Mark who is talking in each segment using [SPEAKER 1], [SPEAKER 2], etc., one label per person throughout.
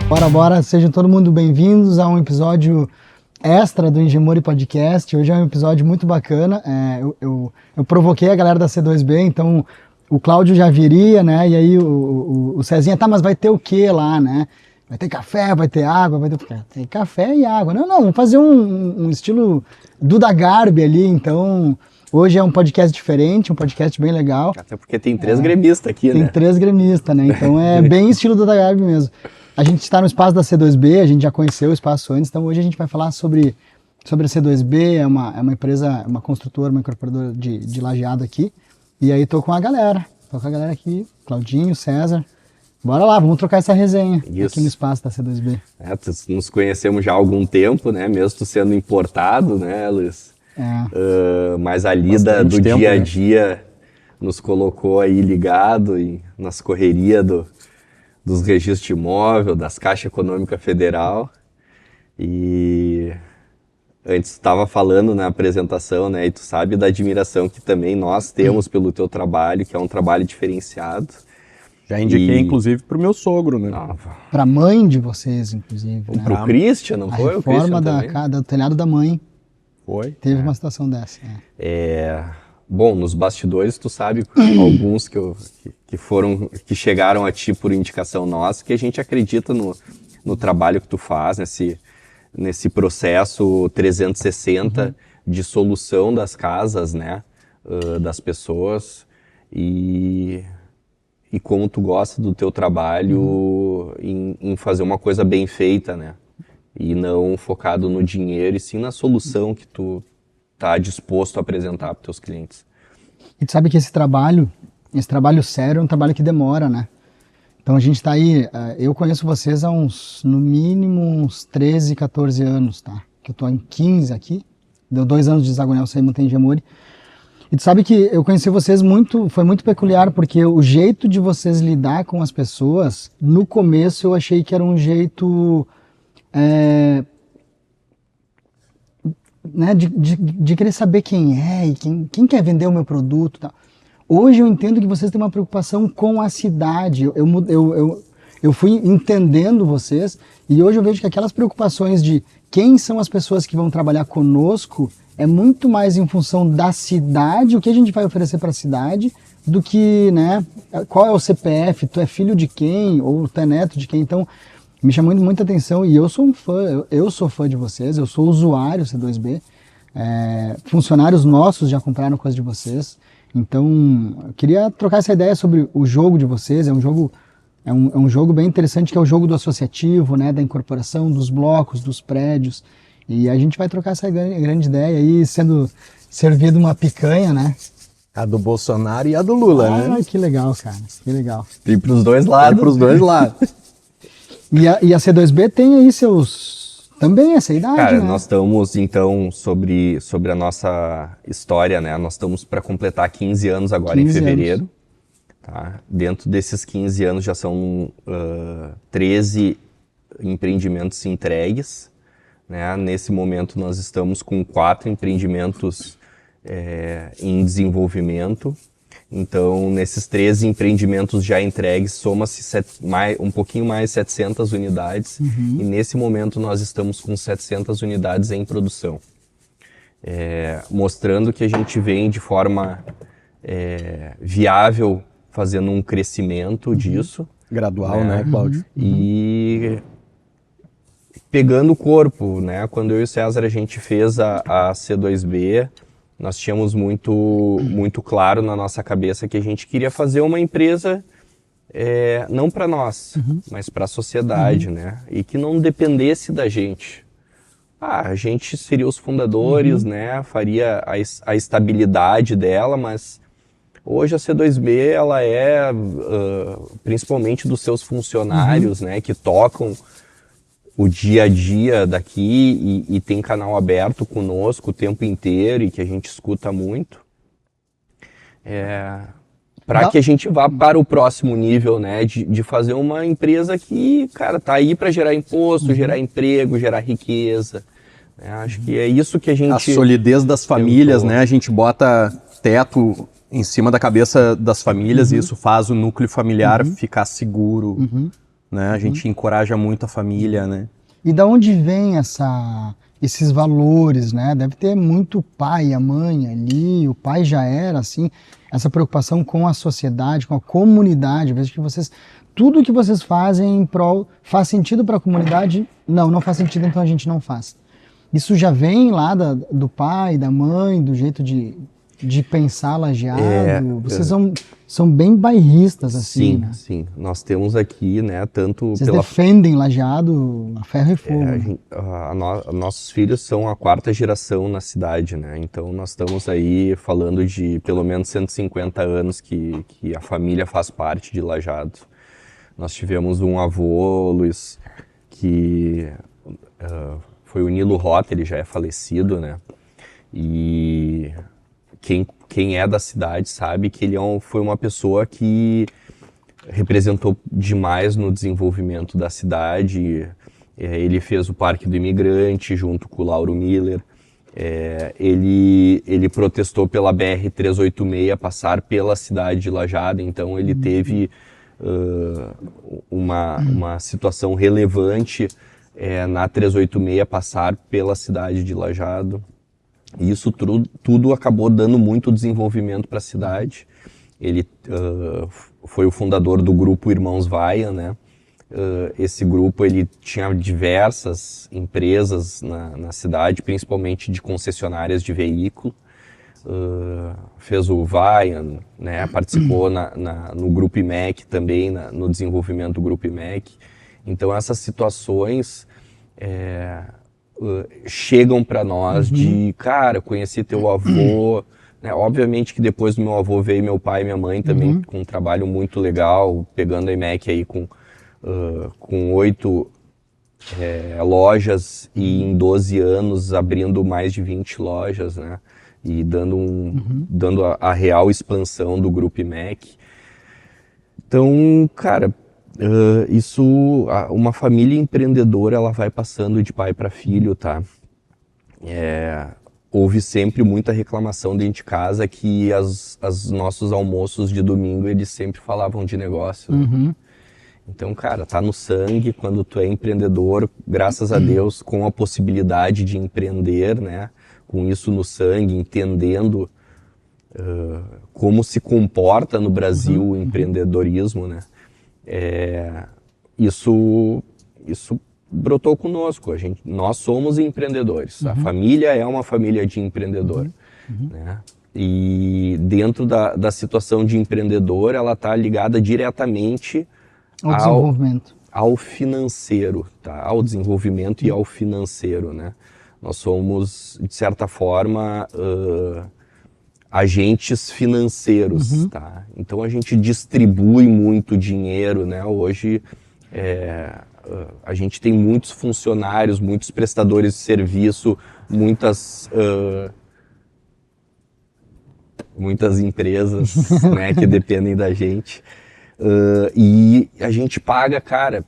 [SPEAKER 1] Bora, sejam todo mundo bem-vindos a um episódio extra do Engemori Podcast. Hoje é um episódio muito bacana. Eu provoquei a galera da C2B, então o Cláudio já viria, né? E aí o Cezinha, tá, mas vai ter o que lá, né? Vai ter café, vai ter água, tem café e água. Não, vamos fazer um estilo Duda Garbi ali, então... Hoje é um podcast diferente, um podcast bem legal.
[SPEAKER 2] Até porque tem três gremistas aqui, né?
[SPEAKER 1] Tem três gremistas, né? Então é bem estilo Duda Garbi mesmo. A gente está no espaço da C2B, a gente já conheceu o espaço antes, então hoje a gente vai falar sobre a C2B, é uma empresa, uma construtora, uma incorporadora de lajeado aqui. E aí tô com a galera aqui, Claudinho, César. Bora lá, vamos trocar essa resenha aqui no espaço da C2B.
[SPEAKER 2] Nos conhecemos já há algum tempo, né? Mesmo tu sendo importado, né, Luiz? Mas a lida do tempo, dia a dia nos colocou aí ligado nas correrias dos registros de imóvel, das Caixa Econômica Federal. E antes tu estava falando na apresentação, né? E tu sabe da admiração que também nós temos pelo teu trabalho, que é um trabalho diferenciado.
[SPEAKER 3] Já indiquei, inclusive, pro meu sogro, né?
[SPEAKER 1] Pra mãe de vocês, inclusive. Né?
[SPEAKER 2] Pro Christian, não foi?
[SPEAKER 1] A reforma do telhado da mãe.
[SPEAKER 3] Foi.
[SPEAKER 1] Teve uma situação dessa.
[SPEAKER 2] Bom, nos bastidores tu sabe alguns que chegaram a ti por indicação nossa, que a gente acredita no trabalho que tu faz, nesse processo 360 de solução das casas, né, das pessoas, e como tu gosta do teu trabalho em fazer uma coisa bem feita, né? E não focado no dinheiro, e sim na solução que tu tá disposto a apresentar para os teus clientes.
[SPEAKER 1] E tu sabe que esse trabalho sério é um trabalho que demora, né? Então a gente tá aí, eu conheço vocês há no mínimo uns 13, 14 anos, tá? Que eu tô em 15 aqui, deu 2 anos de Zagonel, saí montei em Engemori. E tu sabe que eu conheci vocês foi muito peculiar, porque o jeito de vocês lidar com as pessoas, no começo eu achei que era um jeito... né, de querer saber quem é e quem quer vender o meu produto. Tal. Hoje eu entendo que vocês têm uma preocupação com a cidade. Eu fui entendendo vocês e hoje eu vejo que aquelas preocupações de quem são as pessoas que vão trabalhar conosco é muito mais em função da cidade, o que a gente vai oferecer para a cidade, do que, né, qual é o CPF, tu é filho de quem ou tu é neto de quem. Então, me chamou muita atenção e eu sou um fã, eu sou fã de vocês, eu sou usuário C2B, funcionários nossos já compraram coisa de vocês, então eu queria trocar essa ideia sobre o jogo de vocês. É um jogo bem interessante, que é o jogo do associativo, né, da incorporação, dos blocos, dos prédios, e a gente vai trocar essa grande ideia aí, sendo servido uma picanha, né?
[SPEAKER 3] A do Bolsonaro e a do Lula, né?
[SPEAKER 1] Que legal, cara, que legal.
[SPEAKER 2] E pros dois lados.
[SPEAKER 1] E a C2B tem aí também essa idade,
[SPEAKER 2] cara,
[SPEAKER 1] né?
[SPEAKER 2] Nós estamos, então, sobre a nossa história, né? Nós estamos para completar 15 anos agora em fevereiro. Tá? Dentro desses 15 anos já são 13 empreendimentos entregues. Né? Nesse momento nós estamos com 4 empreendimentos em desenvolvimento. Então, nesses 13 empreendimentos já entregues, soma-se um pouquinho mais de 700 unidades. E nesse momento nós estamos com 700 unidades em produção. Mostrando que a gente vem de forma viável, fazendo um crescimento disso.
[SPEAKER 3] Gradual, né, Cláudio?
[SPEAKER 2] E pegando o corpo, né? Quando eu e o César a gente fez a C2B, nós tínhamos muito claro na nossa cabeça que a gente queria fazer uma empresa não para nós, mas para a sociedade, né? E que não dependesse da gente. A gente seria os fundadores, né? Faria a estabilidade dela, mas hoje a C2B ela é principalmente dos seus funcionários, né? Que tocam o dia a dia daqui e tem canal aberto conosco o tempo inteiro e que a gente escuta muito, para que a gente vá para o próximo nível, né, de fazer uma empresa que, cara, tá aí para gerar imposto, gerar emprego, gerar riqueza. Acho que é isso que a gente...
[SPEAKER 3] A solidez das famílias, né, a gente bota teto em cima da cabeça das famílias e isso faz o núcleo familiar ficar seguro. né? A gente encoraja muito a família, né?
[SPEAKER 1] E da onde vem esses valores, né? Deve ter muito pai, a mãe ali, o pai já era assim, essa preocupação com a sociedade, com a comunidade. Vejo que vocês, tudo que vocês fazem em prol, faz sentido para a comunidade? Não faz sentido, então a gente não faz. Isso já vem lá do pai, da mãe, do jeito de pensar Lajeado? Vocês são bem bairristas, assim,
[SPEAKER 2] Sim,
[SPEAKER 1] né?
[SPEAKER 2] sim. Nós temos aqui, né, tanto
[SPEAKER 1] Vocês defendem Lajeado a ferro e fogo. Né?
[SPEAKER 2] Nossos filhos são a 4ª geração na cidade, né? Então nós estamos aí falando de pelo menos 150 anos que a família faz parte de Lajeado. Nós tivemos um avô, Luiz, que foi o Nilo Rota, ele já é falecido, né? E quem é da cidade sabe que ele foi uma pessoa que representou demais no desenvolvimento da cidade. Ele fez o Parque do Imigrante junto com o Lauro Miller. Ele protestou pela BR-386 passar pela cidade de Lajeado, então ele teve uma situação relevante na 386 passar pela cidade de Lajeado. E isso tudo acabou dando muito desenvolvimento para a cidade. Ele foi o fundador do grupo Irmãos Vaia, né? Esse grupo ele tinha diversas empresas na cidade, principalmente de concessionárias de veículo. Fez o Vaia, né? Participou no Grupo IMEC também, no desenvolvimento do Grupo IMEC. Então essas situações chegam para nós de, cara, conheci teu avô, né? Obviamente que depois do meu avô veio meu pai e minha mãe também com um trabalho muito legal, pegando a IMEC aí com 8 lojas e em 12 anos abrindo mais de 20 lojas, né? E dando a real expansão do Grupo IMEC. Então, cara, uma família empreendedora, ela vai passando de pai para filho, tá? Houve sempre muita reclamação dentro de casa que os nossos almoços de domingo, eles sempre falavam de negócio. Né? Então, cara, tá no sangue. Quando tu é empreendedor, graças a Deus, com a possibilidade de empreender, né? Com isso no sangue, entendendo como se comporta no Brasil o empreendedorismo, né? Isso brotou conosco. Nós somos empreendedores. A família é uma família de empreendedor. Né? E dentro da situação de empreendedor, ela está ligada diretamente ao financeiro, tá? Ao desenvolvimento e ao financeiro. Né? Nós somos, de certa forma, agentes financeiros, tá? Então a gente distribui muito dinheiro, né? Hoje a gente tem muitos funcionários, muitos prestadores de serviço, muitas empresas, né, que dependem da gente. E a gente paga, cara,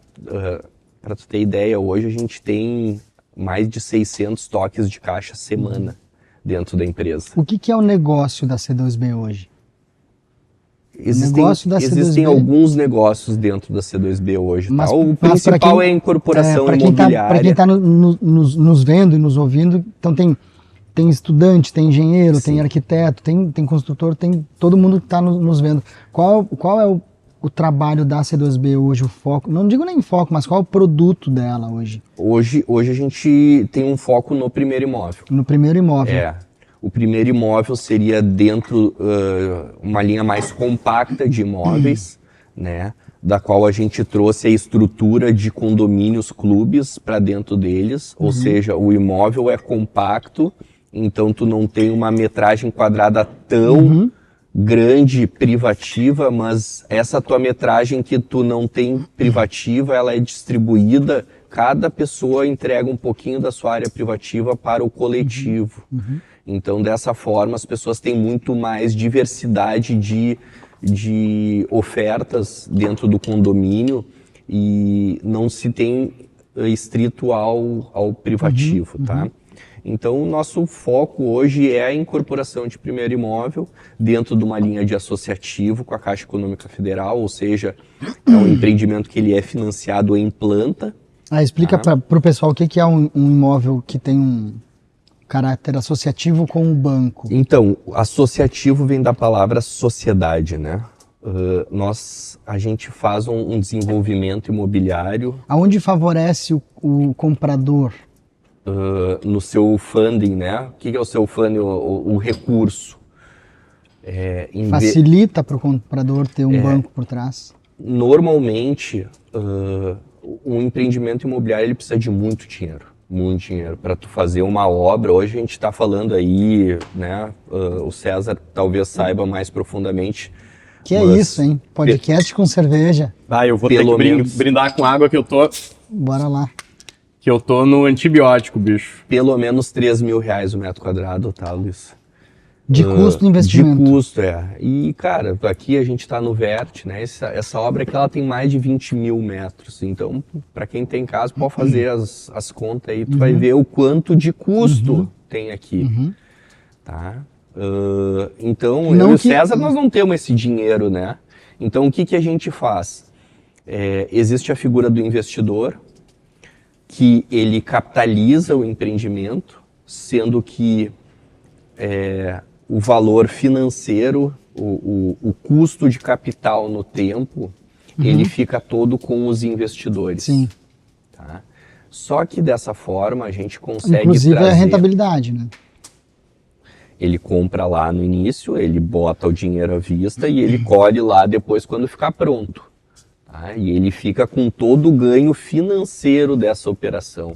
[SPEAKER 2] para tu ter ideia, hoje a gente tem mais de 600 toques de caixa semana dentro da empresa.
[SPEAKER 1] O que é o negócio da C2B hoje?
[SPEAKER 2] Existem alguns negócios dentro da C2B hoje, tá? O principal é a incorporação imobiliária.
[SPEAKER 1] Para quem está nos vendo e nos ouvindo, então tem estudante, tem engenheiro,
[SPEAKER 2] Sim.
[SPEAKER 1] tem arquiteto, tem construtor, tem todo mundo que está nos vendo. Qual é o trabalho da C2B hoje, o foco? Não digo nem foco, mas qual é o produto dela hoje?
[SPEAKER 2] Hoje a gente tem um foco no primeiro imóvel.
[SPEAKER 1] No primeiro imóvel.
[SPEAKER 2] O primeiro imóvel seria dentro uma linha mais compacta de imóveis, né? Da qual a gente trouxe a estrutura de condomínios, clubes para dentro deles, ou seja, o imóvel é compacto, então tu não tem uma metragem quadrada tão grande, privativa, mas essa tua metragem que tu não tem privativa, ela é distribuída, cada pessoa entrega um pouquinho da sua área privativa para o coletivo. Então, dessa forma, as pessoas têm muito mais diversidade de ofertas dentro do condomínio e não se tem estrito ao privativo, tá? Então, o nosso foco hoje é a incorporação de primeiro imóvel dentro de uma linha de associativo com a Caixa Econômica Federal, ou seja, é um empreendimento que ele é financiado em planta.
[SPEAKER 1] Explica para o pessoal o que é um imóvel que tem um caráter associativo com o banco.
[SPEAKER 2] Então, associativo vem da palavra sociedade, né? A gente faz um desenvolvimento imobiliário.
[SPEAKER 1] Aonde favorece o comprador?
[SPEAKER 2] No seu funding, né? O que é o seu funding? O recurso.
[SPEAKER 1] Facilita para o comprador ter um banco por trás?
[SPEAKER 2] Normalmente, um empreendimento imobiliário ele precisa de muito dinheiro para tu fazer uma obra. Hoje a gente está falando aí, né? O César talvez saiba mais profundamente.
[SPEAKER 1] Que é isso, hein? Podcast com cerveja.
[SPEAKER 3] Eu vou ter que brindar com água que eu tô...
[SPEAKER 1] Bora lá.
[SPEAKER 3] Que eu tô no antibiótico, bicho.
[SPEAKER 2] Pelo menos R$3.000 o metro quadrado, tá, Luiz?
[SPEAKER 1] De custo do investimento.
[SPEAKER 2] De custo, E, cara, aqui a gente tá no Vert, né? Essa obra aqui, ela tem mais de 20 mil metros. Então, para quem tem casa, pode fazer as contas aí. Tu vai ver o quanto de custo tem aqui, tá? Então, eu e o César, nós não temos esse dinheiro, né? Então, o que a gente faz? Existe a figura do investidor, que ele capitaliza o empreendimento, sendo que o valor financeiro, o custo de capital no tempo, ele fica todo com os investidores.
[SPEAKER 1] Sim.
[SPEAKER 2] Tá? Só que dessa forma a gente consegue
[SPEAKER 1] Inclusive
[SPEAKER 2] trazer...
[SPEAKER 1] a rentabilidade, né?
[SPEAKER 2] Ele compra lá no início, ele bota o dinheiro à vista e ele colhe lá depois quando ficar pronto. Tá? E ele fica com todo o ganho financeiro dessa operação.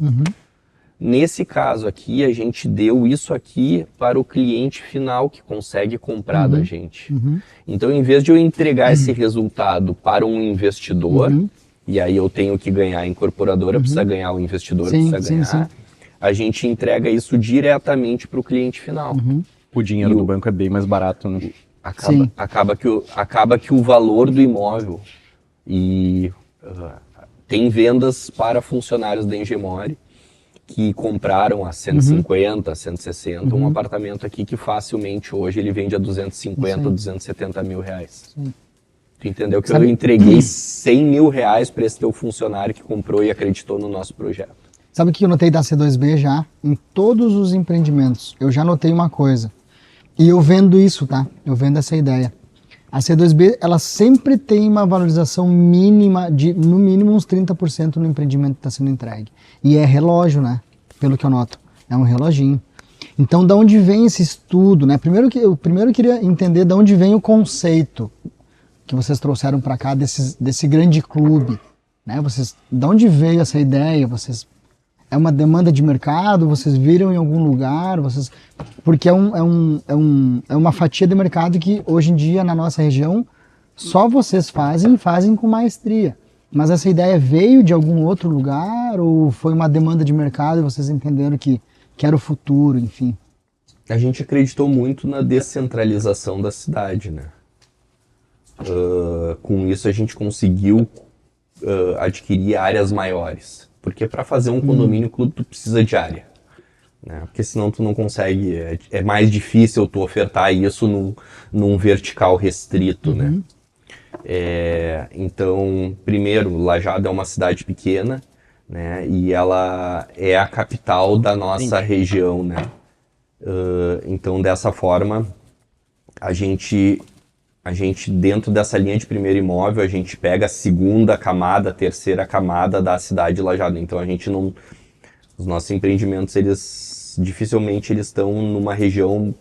[SPEAKER 2] Nesse caso aqui, a gente deu isso aqui para o cliente final que consegue comprar da gente. Então, em vez de eu entregar esse resultado para um investidor, e aí eu tenho que ganhar, a incorporadora precisa ganhar, o investidor precisa ganhar, a gente entrega isso diretamente para o cliente final.
[SPEAKER 3] O dinheiro do banco é bem mais barato, né?
[SPEAKER 2] Acaba que o valor do imóvel tem vendas para funcionários da Engemore que compraram a 150, 160, um apartamento aqui que facilmente hoje ele vende a 250, 270 mil reais. Tu entendeu que eu entreguei 100 mil reais para esse teu funcionário que comprou e acreditou no nosso projeto.
[SPEAKER 1] Sabe o que eu notei da C2B já? Em todos os empreendimentos, eu já notei uma coisa. E eu vendo isso, tá? Eu vendo essa ideia. A C2B, ela sempre tem uma valorização mínima de, no mínimo, uns 30% no empreendimento que está sendo entregue. E é relógio, né? Pelo que eu noto. É um reloginho. Então, da onde vem esse estudo, né? Eu primeiro queria entender de onde vem o conceito que vocês trouxeram para cá desse grande clube, né? De onde veio essa ideia? É uma demanda de mercado? Vocês viram em algum lugar? Porque é uma fatia de mercado que hoje em dia na nossa região só vocês fazem com maestria. Mas essa ideia veio de algum outro lugar ou foi uma demanda de mercado e vocês entenderam que era o futuro, enfim?
[SPEAKER 2] A gente acreditou muito na descentralização da cidade, né? Com isso a gente conseguiu adquirir áreas maiores. Porque para fazer um condomínio clube tu precisa de área, né? Porque senão tu não consegue, é mais difícil tu ofertar isso num vertical restrito, né? Então, primeiro, Lajeado é uma cidade pequena, né? E ela é a capital da nossa região, né? Então, dessa forma, a gente dentro dessa linha de primeiro imóvel, a gente pega a segunda camada, a terceira camada da cidade de Lajeado. Então a gente não... Os nossos empreendimentos, dificilmente eles estão numa região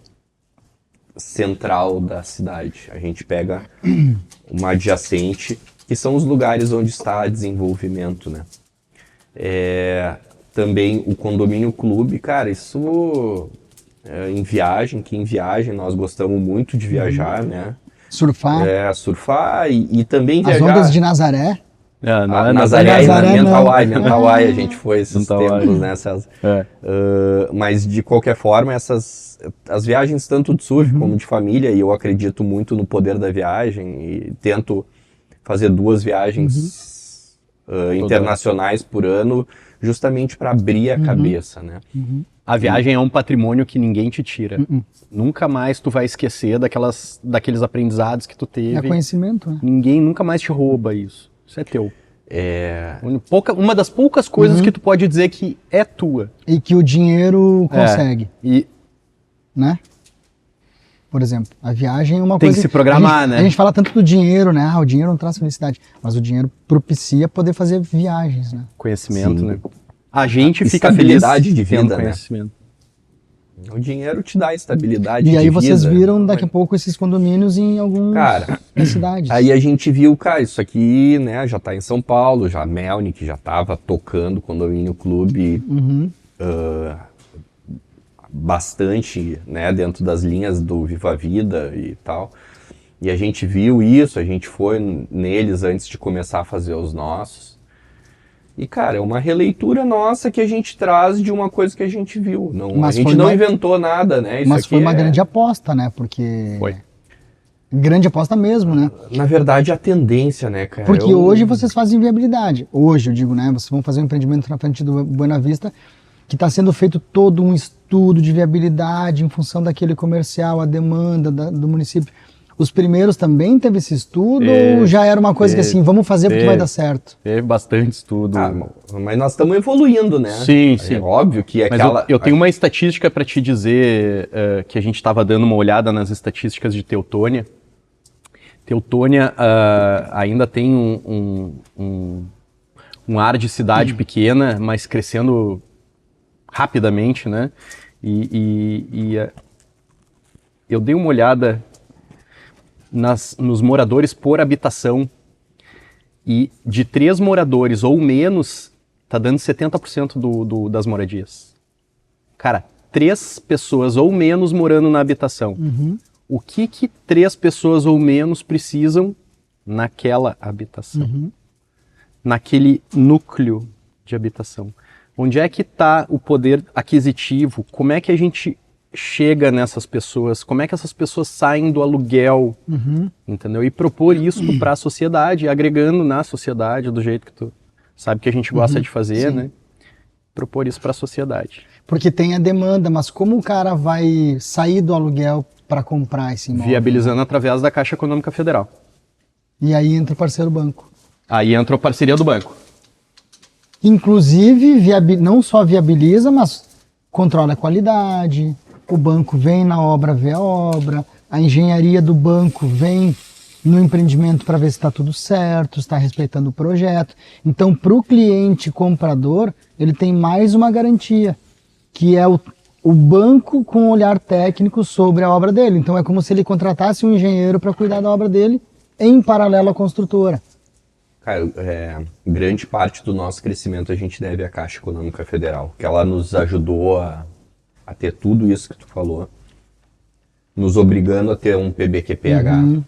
[SPEAKER 2] central da cidade. A gente pega uma adjacente, que são os lugares onde está desenvolvimento, né? Também o condomínio clube, cara, isso em viagem, nós gostamos muito de viajar, né?
[SPEAKER 1] Surfar.
[SPEAKER 2] Surfar e também
[SPEAKER 1] viajar. As ondas de Nazaré.
[SPEAKER 2] Nazaré e Mentawai, a gente foi esses tempos, né, César? Mas de qualquer forma, as viagens tanto de surf como de família, e eu acredito muito no poder da viagem e tento fazer 2 viagens internacionais por ano, justamente para abrir a cabeça, né?
[SPEAKER 3] A viagem é um patrimônio que ninguém te tira. Nunca mais tu vai esquecer daqueles aprendizados que tu teve.
[SPEAKER 1] É conhecimento, né?
[SPEAKER 3] Ninguém nunca mais te rouba isso. Isso é teu. Uma das poucas coisas que tu pode dizer que é tua.
[SPEAKER 1] E que o dinheiro consegue, né? Por exemplo, a viagem é uma
[SPEAKER 3] Tem
[SPEAKER 1] coisa...
[SPEAKER 3] que se programar, né?
[SPEAKER 1] A gente fala tanto do dinheiro, né? O dinheiro não traz felicidade. Mas o dinheiro propicia poder fazer viagens, né?
[SPEAKER 3] Conhecimento,
[SPEAKER 2] Sim.
[SPEAKER 3] né? A gente fica
[SPEAKER 2] Estabilidade
[SPEAKER 3] feliz
[SPEAKER 2] de vida,
[SPEAKER 3] tendo
[SPEAKER 2] né?
[SPEAKER 3] conhecimento.
[SPEAKER 2] O dinheiro te dá estabilidade
[SPEAKER 1] E aí
[SPEAKER 2] de
[SPEAKER 1] vocês
[SPEAKER 2] vida.
[SPEAKER 1] viram daqui a pouco esses condomínios em algumas cidades.
[SPEAKER 2] Aí a gente viu, cara, isso aqui, né, já tá em São Paulo, já a Melnick já tava tocando Condomínio Clube bastante, né, dentro das linhas do Viva a Vida e tal. E a gente viu isso, a gente foi neles antes de começar a fazer os nossos. E, cara, é uma releitura nossa que a gente traz de uma coisa que a gente viu. Não, a gente não inventou nada, né? Isso
[SPEAKER 1] mas
[SPEAKER 2] aqui
[SPEAKER 1] foi uma grande aposta, né? Porque...
[SPEAKER 3] Foi.
[SPEAKER 1] Grande aposta mesmo, né?
[SPEAKER 2] Na verdade, a tendência, né, cara?
[SPEAKER 1] Porque hoje vocês fazem viabilidade. Hoje, eu digo, né? Vocês vão fazer um empreendimento na frente do Buena Vista que está sendo feito todo um estudo de viabilidade em função daquele comercial, a demanda do município. Os primeiros também teve esse estudo ou já era uma coisa que assim, vamos fazer porque vai dar certo?
[SPEAKER 3] Teve bastante estudo.
[SPEAKER 2] Mas nós estamos evoluindo, né?
[SPEAKER 3] Sim, sim.
[SPEAKER 2] É óbvio que
[SPEAKER 3] Mas eu tenho uma estatística para te dizer que a gente estava dando uma olhada nas estatísticas de Teutônia. Teutônia ainda tem um ar de cidade pequena, mas crescendo rapidamente, né? Eu dei uma olhada nos moradores por habitação e de 3 moradores ou menos, tá dando 70% das moradias. Cara, 3 pessoas ou menos morando na habitação. O que 3 pessoas ou menos precisam naquela habitação? Naquele núcleo de habitação. Onde é que está o poder aquisitivo? Como é que a gente chega nessas pessoas? Como é que essas pessoas saem do aluguel? Entendeu? E propor isso para a sociedade, agregando na sociedade do jeito que tu sabe que a gente gosta de fazer, né? Propor isso para a sociedade.
[SPEAKER 1] Porque tem a demanda, mas como o cara vai sair do aluguel para comprar esse imóvel?
[SPEAKER 3] Viabilizando através da Caixa Econômica Federal.
[SPEAKER 1] E aí entra o parceiro banco.
[SPEAKER 3] Aí entra a parceria do banco.
[SPEAKER 1] Inclusive, não só viabiliza, mas controla a qualidade, o banco vem na obra, vê a obra, a engenharia do banco vem no empreendimento para ver se está tudo certo, se está respeitando o projeto. Então, para o cliente comprador, ele tem mais uma garantia, que é o banco com um olhar técnico sobre a obra dele. Então, é como se ele contratasse um engenheiro para cuidar da obra dele, em paralelo à construtora.
[SPEAKER 2] Cara, grande parte do nosso crescimento a gente deve à Caixa Econômica Federal, que ela nos ajudou a ter tudo isso que tu falou, nos obrigando a ter um PBQPH,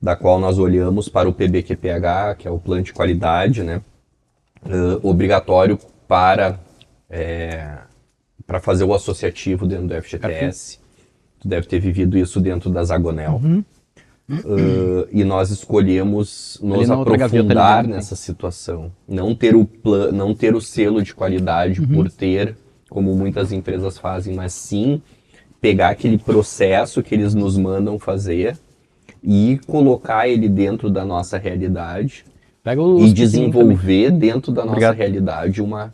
[SPEAKER 2] da qual nós olhamos para o PBQPH, que é o Plano de Qualidade, né, obrigatório para fazer o associativo dentro do FGTS. Tu deve ter vivido isso dentro da Zagonel. E nós escolhemos nos aprofundar nessa situação. Não ter o selo de qualidade por ter, como muitas empresas fazem, mas sim pegar aquele processo que eles nos mandam fazer e colocar ele dentro da nossa realidade e desenvolver dentro da nossa realidade uma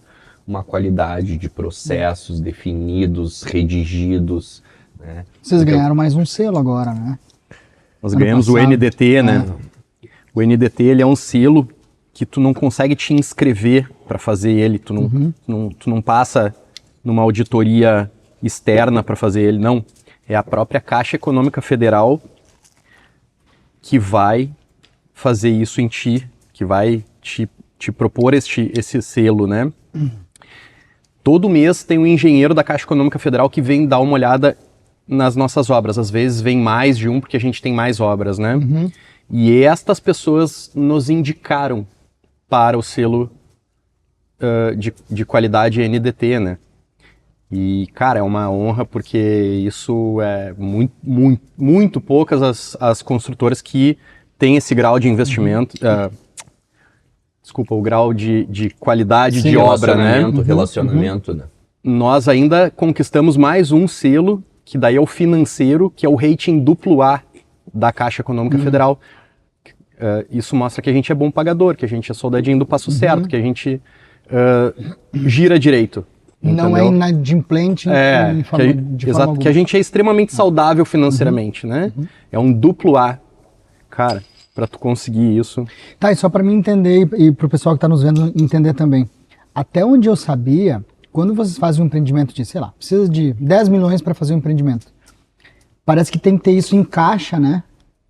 [SPEAKER 2] qualidade de processos definidos, redigidos. Né?
[SPEAKER 1] Vocês ganharam mais um selo agora, né?
[SPEAKER 3] Nós ganhamos o NDT, né? O NDT, ele é um selo que tu não consegue te inscrever para fazer ele, tu não passa numa auditoria externa para fazer ele, não. É a própria Caixa Econômica Federal que vai fazer isso em ti, que vai te propor esse selo, né? Todo mês tem um engenheiro da Caixa Econômica Federal que vem dar uma olhada nas nossas obras. Às vezes vem mais de um porque a gente tem mais obras, né? E estas pessoas nos indicaram para o selo de qualidade NDT, né? E, cara, é uma honra porque isso é muito poucas as construtoras que têm esse grau de investimento, desculpa, o grau de qualidade
[SPEAKER 1] Sim,
[SPEAKER 3] de obra, né?
[SPEAKER 2] Relacionamento, né?
[SPEAKER 3] Nós ainda conquistamos mais um selo, que daí é o financeiro, que é o rating AAA da Caixa Econômica Federal. Isso mostra que a gente é bom pagador, que a gente é soldadinho do passo certo, que a gente gira direito.
[SPEAKER 1] Não é
[SPEAKER 3] entendeu?
[SPEAKER 1] inadimplente de forma
[SPEAKER 3] Exato,
[SPEAKER 1] alguma.
[SPEAKER 3] que a gente é extremamente saudável financeiramente, né? É um AAA. Cara, para tu conseguir isso...
[SPEAKER 1] Tá, e só para mim entender e para o pessoal que está nos vendo entender também. Até onde eu sabia, quando vocês fazem um empreendimento de, sei lá, precisa de 10 milhões para fazer um empreendimento. Parece que tem que ter isso em caixa, né?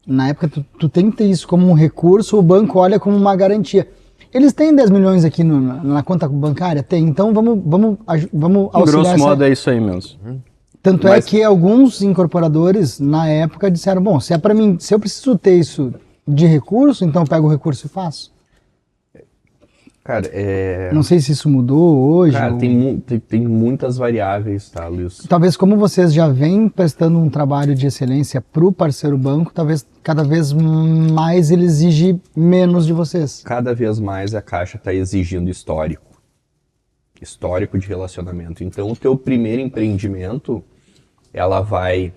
[SPEAKER 1] Na época tu tem que ter isso como um recurso, o banco olha como uma garantia. Eles têm 10 milhões aqui na conta bancária? Tem, então vamos auxiliar.
[SPEAKER 3] Grosso modo é isso aí mesmo.
[SPEAKER 1] Tanto é que alguns incorporadores, na época, disseram, bom, se é para mim, se eu preciso ter isso de recurso, então eu pego o recurso e faço.
[SPEAKER 2] Cara,
[SPEAKER 1] Não sei se isso mudou hoje.
[SPEAKER 2] Cara, tem muitas variáveis, tá, Luiz?
[SPEAKER 1] Talvez como vocês já vêm prestando um trabalho de excelência para o parceiro banco, talvez cada vez mais ele exige menos de vocês.
[SPEAKER 2] Cada vez mais a Caixa está exigindo histórico de relacionamento. Então, o teu primeiro empreendimento, ela vai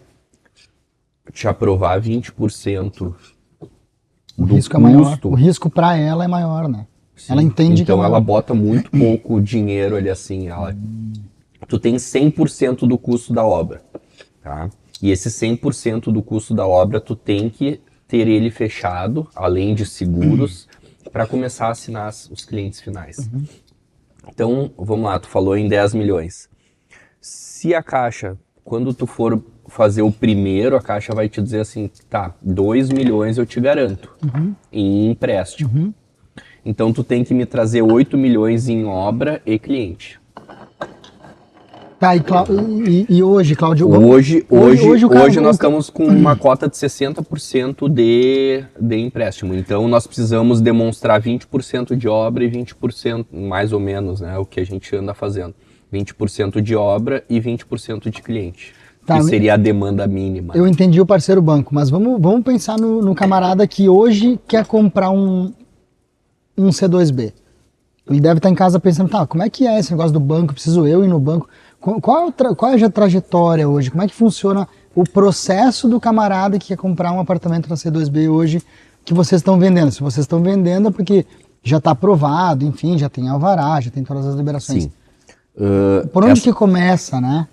[SPEAKER 2] te aprovar 20%
[SPEAKER 1] O
[SPEAKER 2] do
[SPEAKER 1] risco é maior.
[SPEAKER 2] custo.
[SPEAKER 1] O risco para ela é maior, né?
[SPEAKER 2] Sim.
[SPEAKER 1] Ela entende
[SPEAKER 2] então
[SPEAKER 1] que
[SPEAKER 2] ela bota muito pouco dinheiro ali assim, tu tem 100% do custo da obra, tá? E esse 100% do custo da obra tu tem que ter ele fechado, além de seguros, para começar a assinar os clientes finais. Então, vamos lá, tu falou em 10 milhões. Se a Caixa, quando tu for fazer o primeiro, a Caixa vai te dizer assim, tá, 2 milhões eu te garanto em empréstimo. Então, tu tem que me trazer 8 milhões em obra e cliente.
[SPEAKER 1] Tá, e hoje, Cláudio?
[SPEAKER 2] Hoje nós
[SPEAKER 1] o-
[SPEAKER 2] estamos com uma cota de 60% de empréstimo. Então, nós precisamos demonstrar 20% de obra e 20%, mais ou menos, né? O que a gente anda fazendo. 20% de obra e 20% de cliente.
[SPEAKER 1] Tá,
[SPEAKER 2] que seria a demanda mínima.
[SPEAKER 1] Eu entendi o parceiro banco, mas vamos pensar no camarada que hoje quer comprar um C2B. Ele deve estar em casa pensando, tá, como é que é esse negócio do banco? Preciso eu ir no banco? Qual é a trajetória hoje? Como é que funciona o processo do camarada que quer comprar um apartamento na C2B hoje que vocês estão vendendo? Se vocês estão vendendo é porque já está aprovado, enfim, já tem alvará, já tem todas as liberações.
[SPEAKER 2] Sim.
[SPEAKER 1] Por onde que começa, né?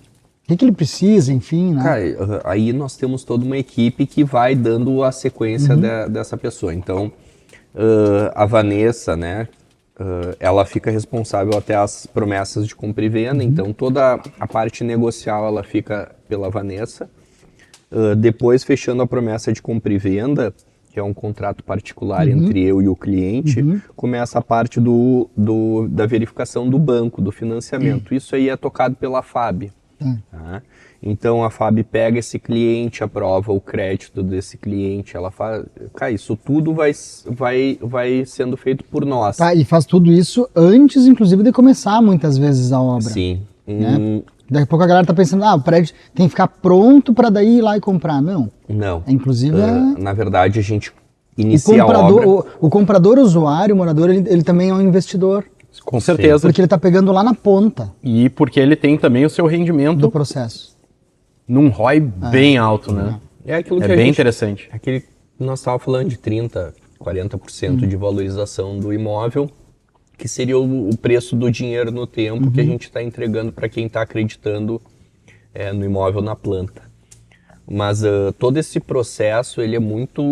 [SPEAKER 1] O que ele precisa, enfim, né?
[SPEAKER 2] Cara, aí nós temos toda uma equipe que vai dando a sequência dessa pessoa. Então, a Vanessa, né, ela fica responsável até as promessas de compra e venda. Então, toda a parte negocial, ela fica pela Vanessa. Depois, fechando a promessa de compra e venda, que é um contrato particular entre eu e o cliente, começa a parte da verificação do banco, do financiamento. Isso aí é tocado pela FAB. Tá? Então a FAB pega esse cliente, aprova o crédito desse cliente, ela faz. Cara, isso tudo vai sendo feito por nós.
[SPEAKER 1] Tá, e faz tudo isso antes, inclusive, de começar muitas vezes a obra.
[SPEAKER 2] Sim.
[SPEAKER 1] Né? Daqui a pouco a galera tá pensando, o prédio tem que ficar pronto para daí ir lá e comprar. Não.
[SPEAKER 2] Não.
[SPEAKER 1] Inclusive,
[SPEAKER 2] na verdade, a gente inicia a obra.
[SPEAKER 1] O comprador, usuário, o morador, ele também é um investidor.
[SPEAKER 3] Com certeza.
[SPEAKER 1] Porque ele tá pegando lá na ponta
[SPEAKER 3] E porque ele tem também o seu rendimento
[SPEAKER 1] do processo.
[SPEAKER 3] num ROI bem alto, né?
[SPEAKER 2] É aquilo que
[SPEAKER 3] É bem interessante.
[SPEAKER 2] Aquele que nós estávamos falando de 30%, 40% de valorização do imóvel, que seria o preço do dinheiro no tempo que a gente está entregando para quem está acreditando no imóvel na planta. Mas todo esse processo ele é muito,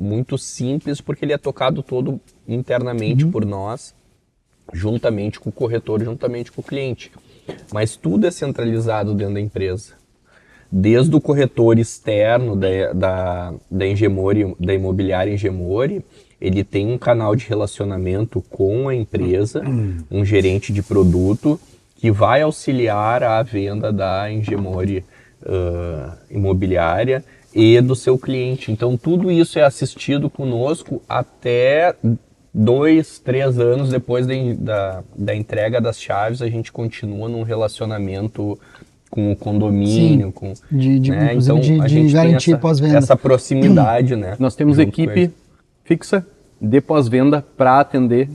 [SPEAKER 2] muito simples porque ele é tocado todo internamente por nós, juntamente com o corretor, juntamente com o cliente. Mas tudo é centralizado dentro da empresa. Desde o corretor externo da Engemori, da imobiliária Engemori, ele tem um canal de relacionamento com a empresa, um gerente de produto, que vai auxiliar a venda da Engemori imobiliária e do seu cliente. Então tudo isso é assistido conosco até 2, 3 anos depois da entrega das chaves. A gente continua num relacionamento com o condomínio.
[SPEAKER 1] Sim,
[SPEAKER 2] né?
[SPEAKER 1] Então,
[SPEAKER 2] a gente
[SPEAKER 1] garantir
[SPEAKER 2] tem
[SPEAKER 1] pós-venda.
[SPEAKER 2] essa proximidade, né?
[SPEAKER 3] Nós temos
[SPEAKER 2] junto
[SPEAKER 3] equipe fixa de pós-venda para atender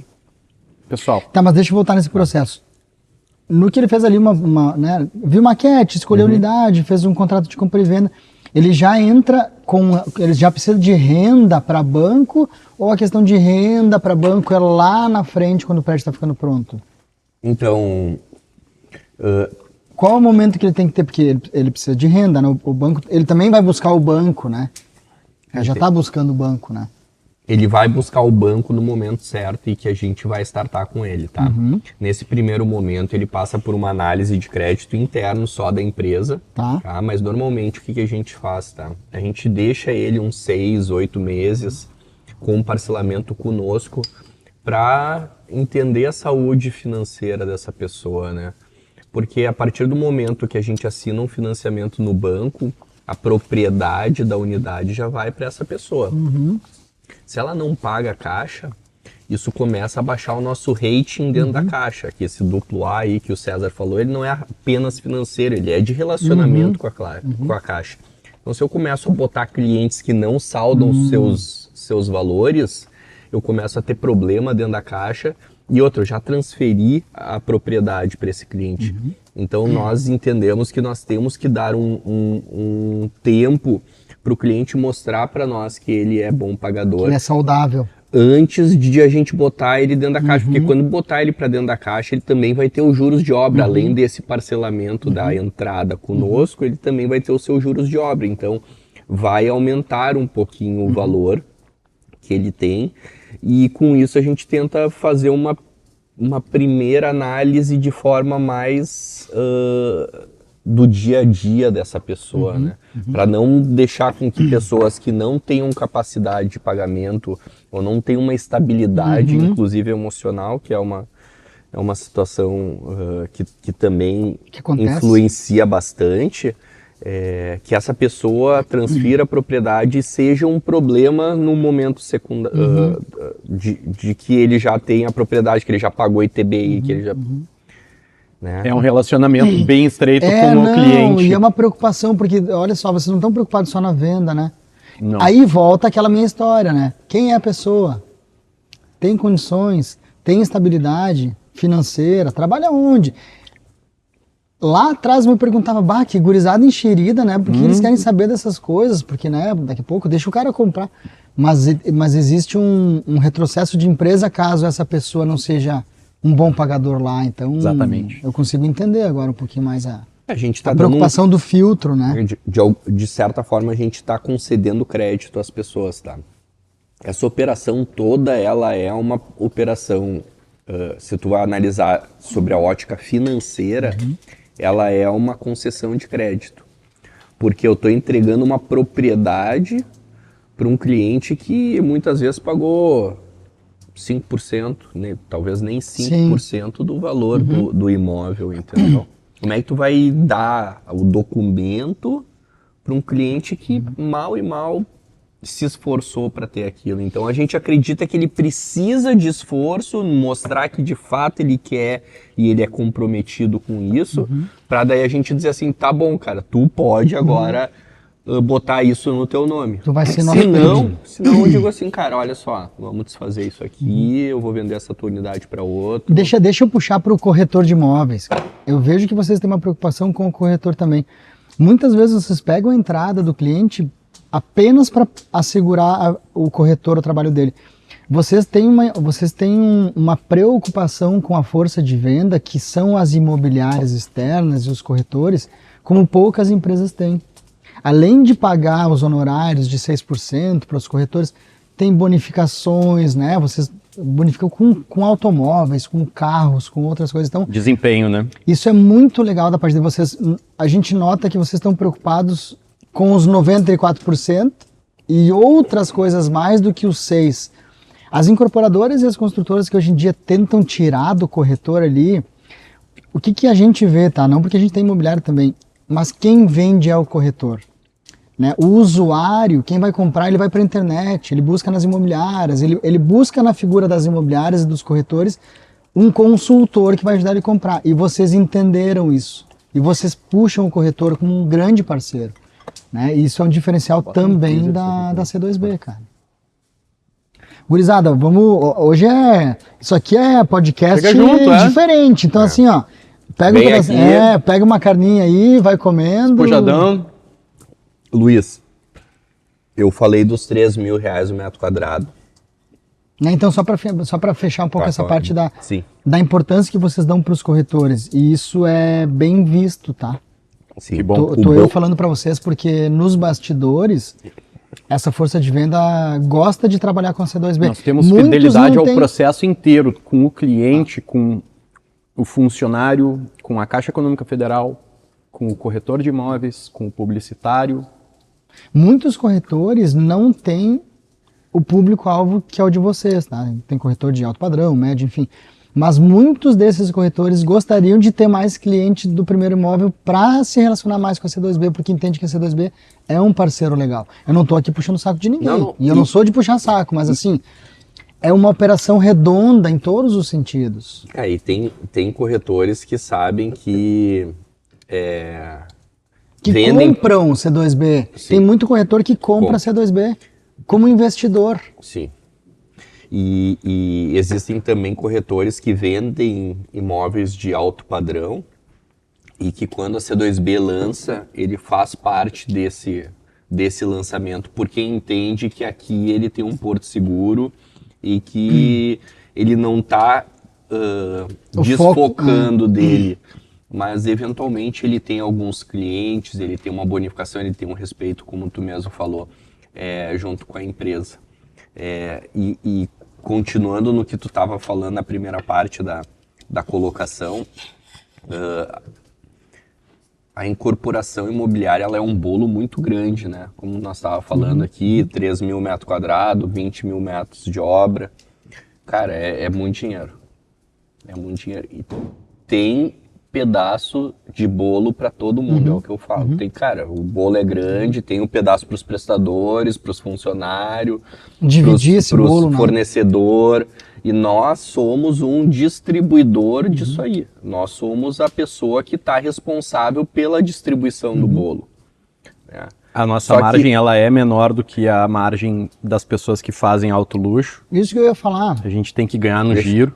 [SPEAKER 3] pessoal.
[SPEAKER 1] Tá, mas deixa eu voltar nesse processo. No que ele fez ali, né, viu maquete, escolheu unidade, fez um contrato de compra e venda, ele já entra ele já precisa de renda para banco, ou a questão de renda para banco é lá na frente quando o prédio está ficando pronto?
[SPEAKER 2] Então,
[SPEAKER 1] qual é o momento que ele tem que ter? Porque ele precisa de renda, né? O banco, ele também vai buscar o banco, né? Ele já está buscando o banco, né?
[SPEAKER 2] ele vai buscar o banco no momento certo e que a gente vai startar com ele, tá? Nesse primeiro momento, ele passa por uma análise de crédito interno só da empresa, tá? Mas normalmente o que a gente faz, tá? A gente deixa ele uns 6, 8 meses com um parcelamento conosco para entender a saúde financeira dessa pessoa, né? Porque a partir do momento que a gente assina um financiamento no banco, a propriedade da unidade já vai para essa pessoa. Se ela não paga a caixa, isso começa a baixar o nosso rating dentro da caixa, que esse duplo A aí que o César falou, ele não é apenas financeiro, ele é de relacionamento com a caixa. Então, se eu começo a botar clientes que não saldam seus valores, eu começo a ter problema dentro da caixa. E outro, eu já transferi a propriedade para esse cliente. Então, nós entendemos que nós temos que dar um tempo para o cliente mostrar para nós que ele é bom pagador.
[SPEAKER 1] Ele é saudável.
[SPEAKER 2] Antes de a gente botar ele dentro da caixa. Porque quando botar ele para dentro da caixa, ele também vai ter os juros de obra. Além desse parcelamento da entrada conosco, ele também vai ter os seus juros de obra. Então, vai aumentar um pouquinho o valor que ele tem. E com isso a gente tenta fazer uma primeira análise de forma mais do dia a dia dessa pessoa, né? Para não deixar com que pessoas que não tenham capacidade de pagamento ou não tenham uma estabilidade, inclusive emocional, que é uma situação que também influencia bastante, que essa pessoa transfira a propriedade e seja um problema no momento secundário, de que ele já tem a propriedade, que ele já pagou ITBI, que ele já... Né?
[SPEAKER 3] É um relacionamento bem estreito com o cliente.
[SPEAKER 1] E é uma preocupação, porque, olha só, vocês não estão preocupados só na venda, né?
[SPEAKER 3] Não.
[SPEAKER 1] Aí volta aquela minha história, né? Quem é a pessoa? Tem condições? Tem estabilidade financeira? Trabalha onde? Lá atrás eu me perguntava, que gurizada enxerida, né? Porque eles querem saber dessas coisas, porque, né, daqui a pouco deixa o cara comprar. Mas existe um retrocesso de empresa caso essa pessoa não seja um bom pagador lá. Então,
[SPEAKER 3] exatamente.
[SPEAKER 1] Eu consigo entender agora um pouquinho mais a
[SPEAKER 2] gente tá
[SPEAKER 1] preocupação do filtro, né?
[SPEAKER 2] De certa forma, a gente está concedendo crédito às pessoas, tá? Essa operação toda, ela é uma operação, se tu vai analisar sobre a ótica financeira, ela é uma concessão de crédito. Porque eu estou entregando uma propriedade para um cliente que muitas vezes pagou 5%, né? Talvez nem 5% do valor do imóvel, entendeu? Como é que tu vai dar o documento para um cliente que mal e mal se esforçou para ter aquilo? Então a gente acredita que ele precisa de esforço, mostrar que de fato ele quer e ele é comprometido com isso, para daí a gente dizer assim, tá bom, cara, tu pode agora botar isso no teu nome.
[SPEAKER 1] Tu vai ser
[SPEAKER 2] senão eu digo assim, cara, olha só, vamos desfazer isso aqui, eu vou vender essa tua unidade para outro.
[SPEAKER 1] Deixa eu puxar para o corretor de imóveis. Eu vejo que vocês têm uma preocupação com o corretor também. Muitas vezes vocês pegam a entrada do cliente apenas para assegurar o corretor, o trabalho dele. Vocês têm uma preocupação com a força de venda, que são as imobiliárias externas e os corretores, como poucas empresas têm. Além de pagar os honorários de 6% para os corretores, tem bonificações, né? Vocês bonificam com automóveis, com carros, com outras coisas. Então,
[SPEAKER 3] desempenho, né?
[SPEAKER 1] Isso é muito legal da parte de vocês. A gente nota que vocês estão preocupados com os 94% e outras coisas mais do que os 6%. As incorporadoras e as construtoras que hoje em dia tentam tirar do corretor ali, o que a gente vê, tá? Não porque a gente tem imobiliário também, mas quem vende é o corretor. Né? O usuário, quem vai comprar, ele vai para a internet, ele busca nas imobiliárias, ele busca na figura das imobiliárias e dos corretores um consultor que vai ajudar ele a comprar. E vocês entenderam isso. E vocês puxam o corretor como um grande parceiro. Né? E isso é um diferencial também da C2B, cara. Gurizada, vamos. Hoje isso aqui é podcast
[SPEAKER 3] Chega junto,
[SPEAKER 1] diferente. Então, assim, ó. Pega uma carninha aí, vai comendo.
[SPEAKER 3] Pojadão.
[SPEAKER 2] Luiz, eu falei dos 3 mil reais o metro quadrado.
[SPEAKER 1] Né, então, só para fechar um pouco essa parte da importância que vocês dão para os corretores. E isso é bem visto, tá?
[SPEAKER 2] Sim.
[SPEAKER 3] Que bom.
[SPEAKER 1] Tô eu falando para vocês porque nos bastidores, essa força de venda gosta de trabalhar com a C2B.
[SPEAKER 3] Nós temos
[SPEAKER 1] Muitos
[SPEAKER 3] fidelidade
[SPEAKER 1] não
[SPEAKER 3] ao
[SPEAKER 1] têm.
[SPEAKER 3] processo inteiro, com o cliente, com o funcionário, com a Caixa Econômica Federal, com o corretor de imóveis, com o publicitário.
[SPEAKER 1] Muitos corretores não têm o público-alvo que é o de vocês, tá? Tem corretor de alto padrão, médio, enfim. Mas muitos desses corretores gostariam de ter mais cliente do primeiro imóvel para se relacionar mais com a C2B, porque entende que a C2B é um parceiro legal. Eu não estou aqui puxando saco de ninguém. E eu não sou de puxar saco, mas assim, é uma operação redonda em todos os sentidos.
[SPEAKER 2] E tem corretores que sabem que
[SPEAKER 1] compram C2B.
[SPEAKER 2] Sim.
[SPEAKER 1] Tem muito corretor que compra C2B como investidor.
[SPEAKER 2] Sim. E existem também corretores que vendem imóveis de alto padrão e que quando a C2B lança, ele faz parte desse lançamento, porque entende que aqui ele tem um porto seguro e que ele não está desfocando dele, mas eventualmente ele tem alguns clientes, ele tem uma bonificação, ele tem um respeito, como tu mesmo falou, junto com a empresa. E continuando no que tu estava falando na primeira parte da colocação, a incorporação imobiliária ela é um bolo muito grande, né? Como nós estávamos falando aqui, 3 mil metros quadrados, 20 mil metros de obra. Cara, é muito dinheiro. É muito dinheiro. E tem pedaço de bolo para todo mundo, é o que eu falo. O bolo é grande, tem um pedaço para os prestadores, para os funcionários,
[SPEAKER 1] dividir esse bolo,
[SPEAKER 2] para o fornecedor. E nós somos um distribuidor disso aí. Nós somos a pessoa que está responsável pela distribuição do bolo.
[SPEAKER 3] A nossa margem ela é menor do que a margem das pessoas que fazem alto luxo.
[SPEAKER 1] Isso que eu ia falar.
[SPEAKER 3] A gente tem que ganhar no giro.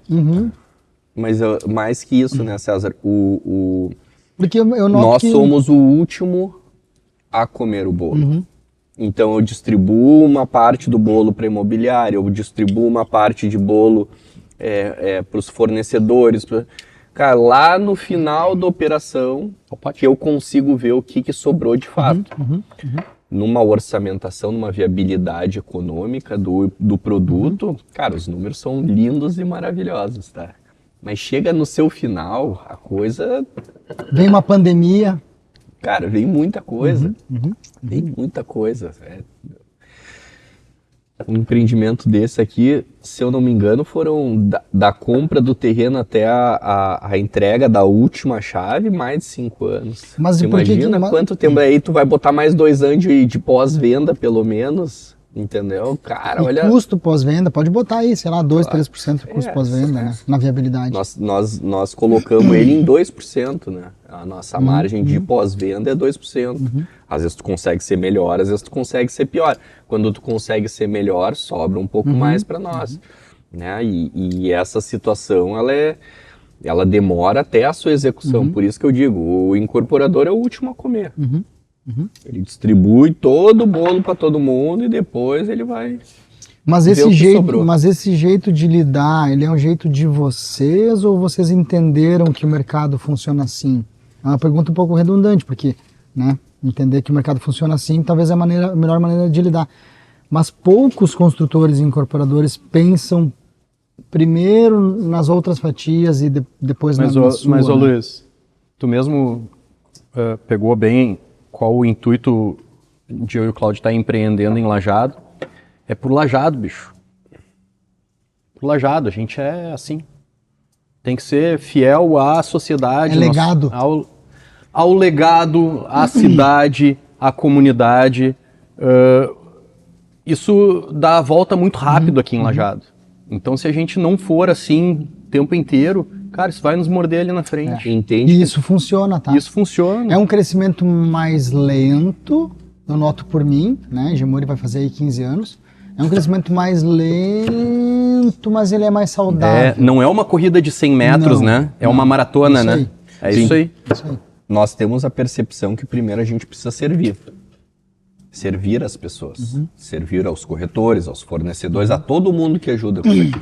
[SPEAKER 2] Mas mais que isso, né, César?
[SPEAKER 1] Porque eu noto
[SPEAKER 2] nós somos o último a comer o bolo. Então eu distribuo uma parte do bolo para imobiliária, eu distribuo uma parte de bolo para os fornecedores. Cara, lá no final da operação, que eu consigo ver o que sobrou de fato. Numa orçamentação, numa viabilidade econômica do produto, cara, os números são lindos e maravilhosos, tá? Mas chega no seu final, a coisa...
[SPEAKER 1] Vem uma pandemia.
[SPEAKER 2] Cara, vem muita coisa. Vem muita coisa. Um empreendimento desse aqui, se eu não me engano, foram da compra do terreno até a entrega da última chave, mais de 5 anos.
[SPEAKER 1] Mas
[SPEAKER 2] você imagina quanto tempo aí tu vai botar mais 2 anos de pós-venda, pelo menos... Entendeu? Cara, olha...
[SPEAKER 1] custo pós-venda, pode botar aí, sei lá, 2, 3% de custo pós-venda, né? Na viabilidade.
[SPEAKER 2] Nós colocamos ele em 2%, né? A nossa margem de pós-venda é 2%. Às vezes tu consegue ser melhor, às vezes tu consegue ser pior. Quando tu consegue ser melhor, sobra um pouco mais para nós. Né? E essa situação, ela demora até a sua execução. Por isso que eu digo, o incorporador é o último a comer. Ele distribui todo o bolo para todo mundo e depois ele vai
[SPEAKER 1] mas esse jeito de lidar, ele é um jeito de vocês ou vocês entenderam que o mercado funciona assim? É uma pergunta um pouco redundante, porque né, entender que o mercado funciona assim talvez é a melhor maneira de lidar. Mas poucos construtores e incorporadores pensam primeiro nas outras fatias e depois na sua.
[SPEAKER 3] Mas, Luiz, tu mesmo pegou bem qual o intuito de eu e o Cláudio estar empreendendo em Lajeado. É por Lajeado, bicho. Por Lajeado, a gente é assim. Tem que ser fiel à sociedade.
[SPEAKER 1] Legado.
[SPEAKER 3] Ao legado, à cidade, à comunidade. Isso dá a volta muito rápido aqui em Lajeado. Então, se a gente não for assim o tempo inteiro, cara, isso vai nos morder ali na frente.
[SPEAKER 2] Entende?
[SPEAKER 1] E isso funciona, tá?
[SPEAKER 3] Isso funciona.
[SPEAKER 1] É um crescimento mais lento, eu noto por mim, né? Gemori vai fazer aí 15 anos. É um crescimento mais lento, mas ele é mais saudável.
[SPEAKER 3] Não é uma corrida de 100 metros,
[SPEAKER 1] Não,
[SPEAKER 3] né? É uma maratona,
[SPEAKER 1] isso
[SPEAKER 3] né?
[SPEAKER 1] aí.
[SPEAKER 3] É
[SPEAKER 2] Sim.
[SPEAKER 3] isso aí.
[SPEAKER 1] Isso aí.
[SPEAKER 2] Nós temos a percepção que primeiro a gente precisa servir. Servir as pessoas. Servir aos corretores, aos fornecedores, a todo mundo que ajuda com isso aqui.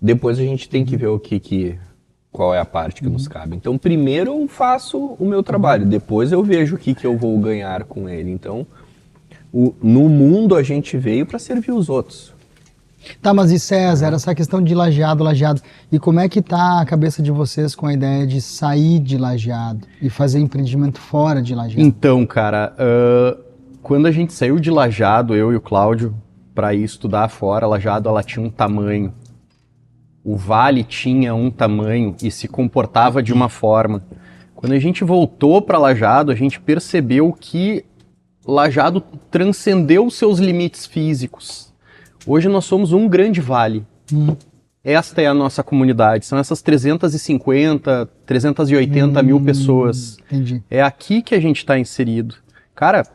[SPEAKER 2] Depois a gente tem que ver qual é a parte que nos cabe. Então, primeiro eu faço o meu trabalho, depois eu vejo o que eu vou ganhar com ele. Então, no mundo a gente veio para servir os outros.
[SPEAKER 1] Tá, mas e César, essa questão de lajeado, e como é que tá a cabeça de vocês com a ideia de sair de Lajeado e fazer empreendimento fora de Lajeado?
[SPEAKER 3] Então, cara, quando a gente saiu de Lajeado, eu e o Cláudio, para ir estudar fora, Lajeado ela tinha um tamanho. O Vale tinha um tamanho e se comportava de uma forma. Quando a gente voltou para Lajeado, a gente percebeu que Lajeado transcendeu seus limites físicos. Hoje nós somos um grande vale. Esta é a nossa comunidade. São essas 350, 380 mil pessoas.
[SPEAKER 1] Entendi.
[SPEAKER 3] É aqui que a gente está inserido. Cara,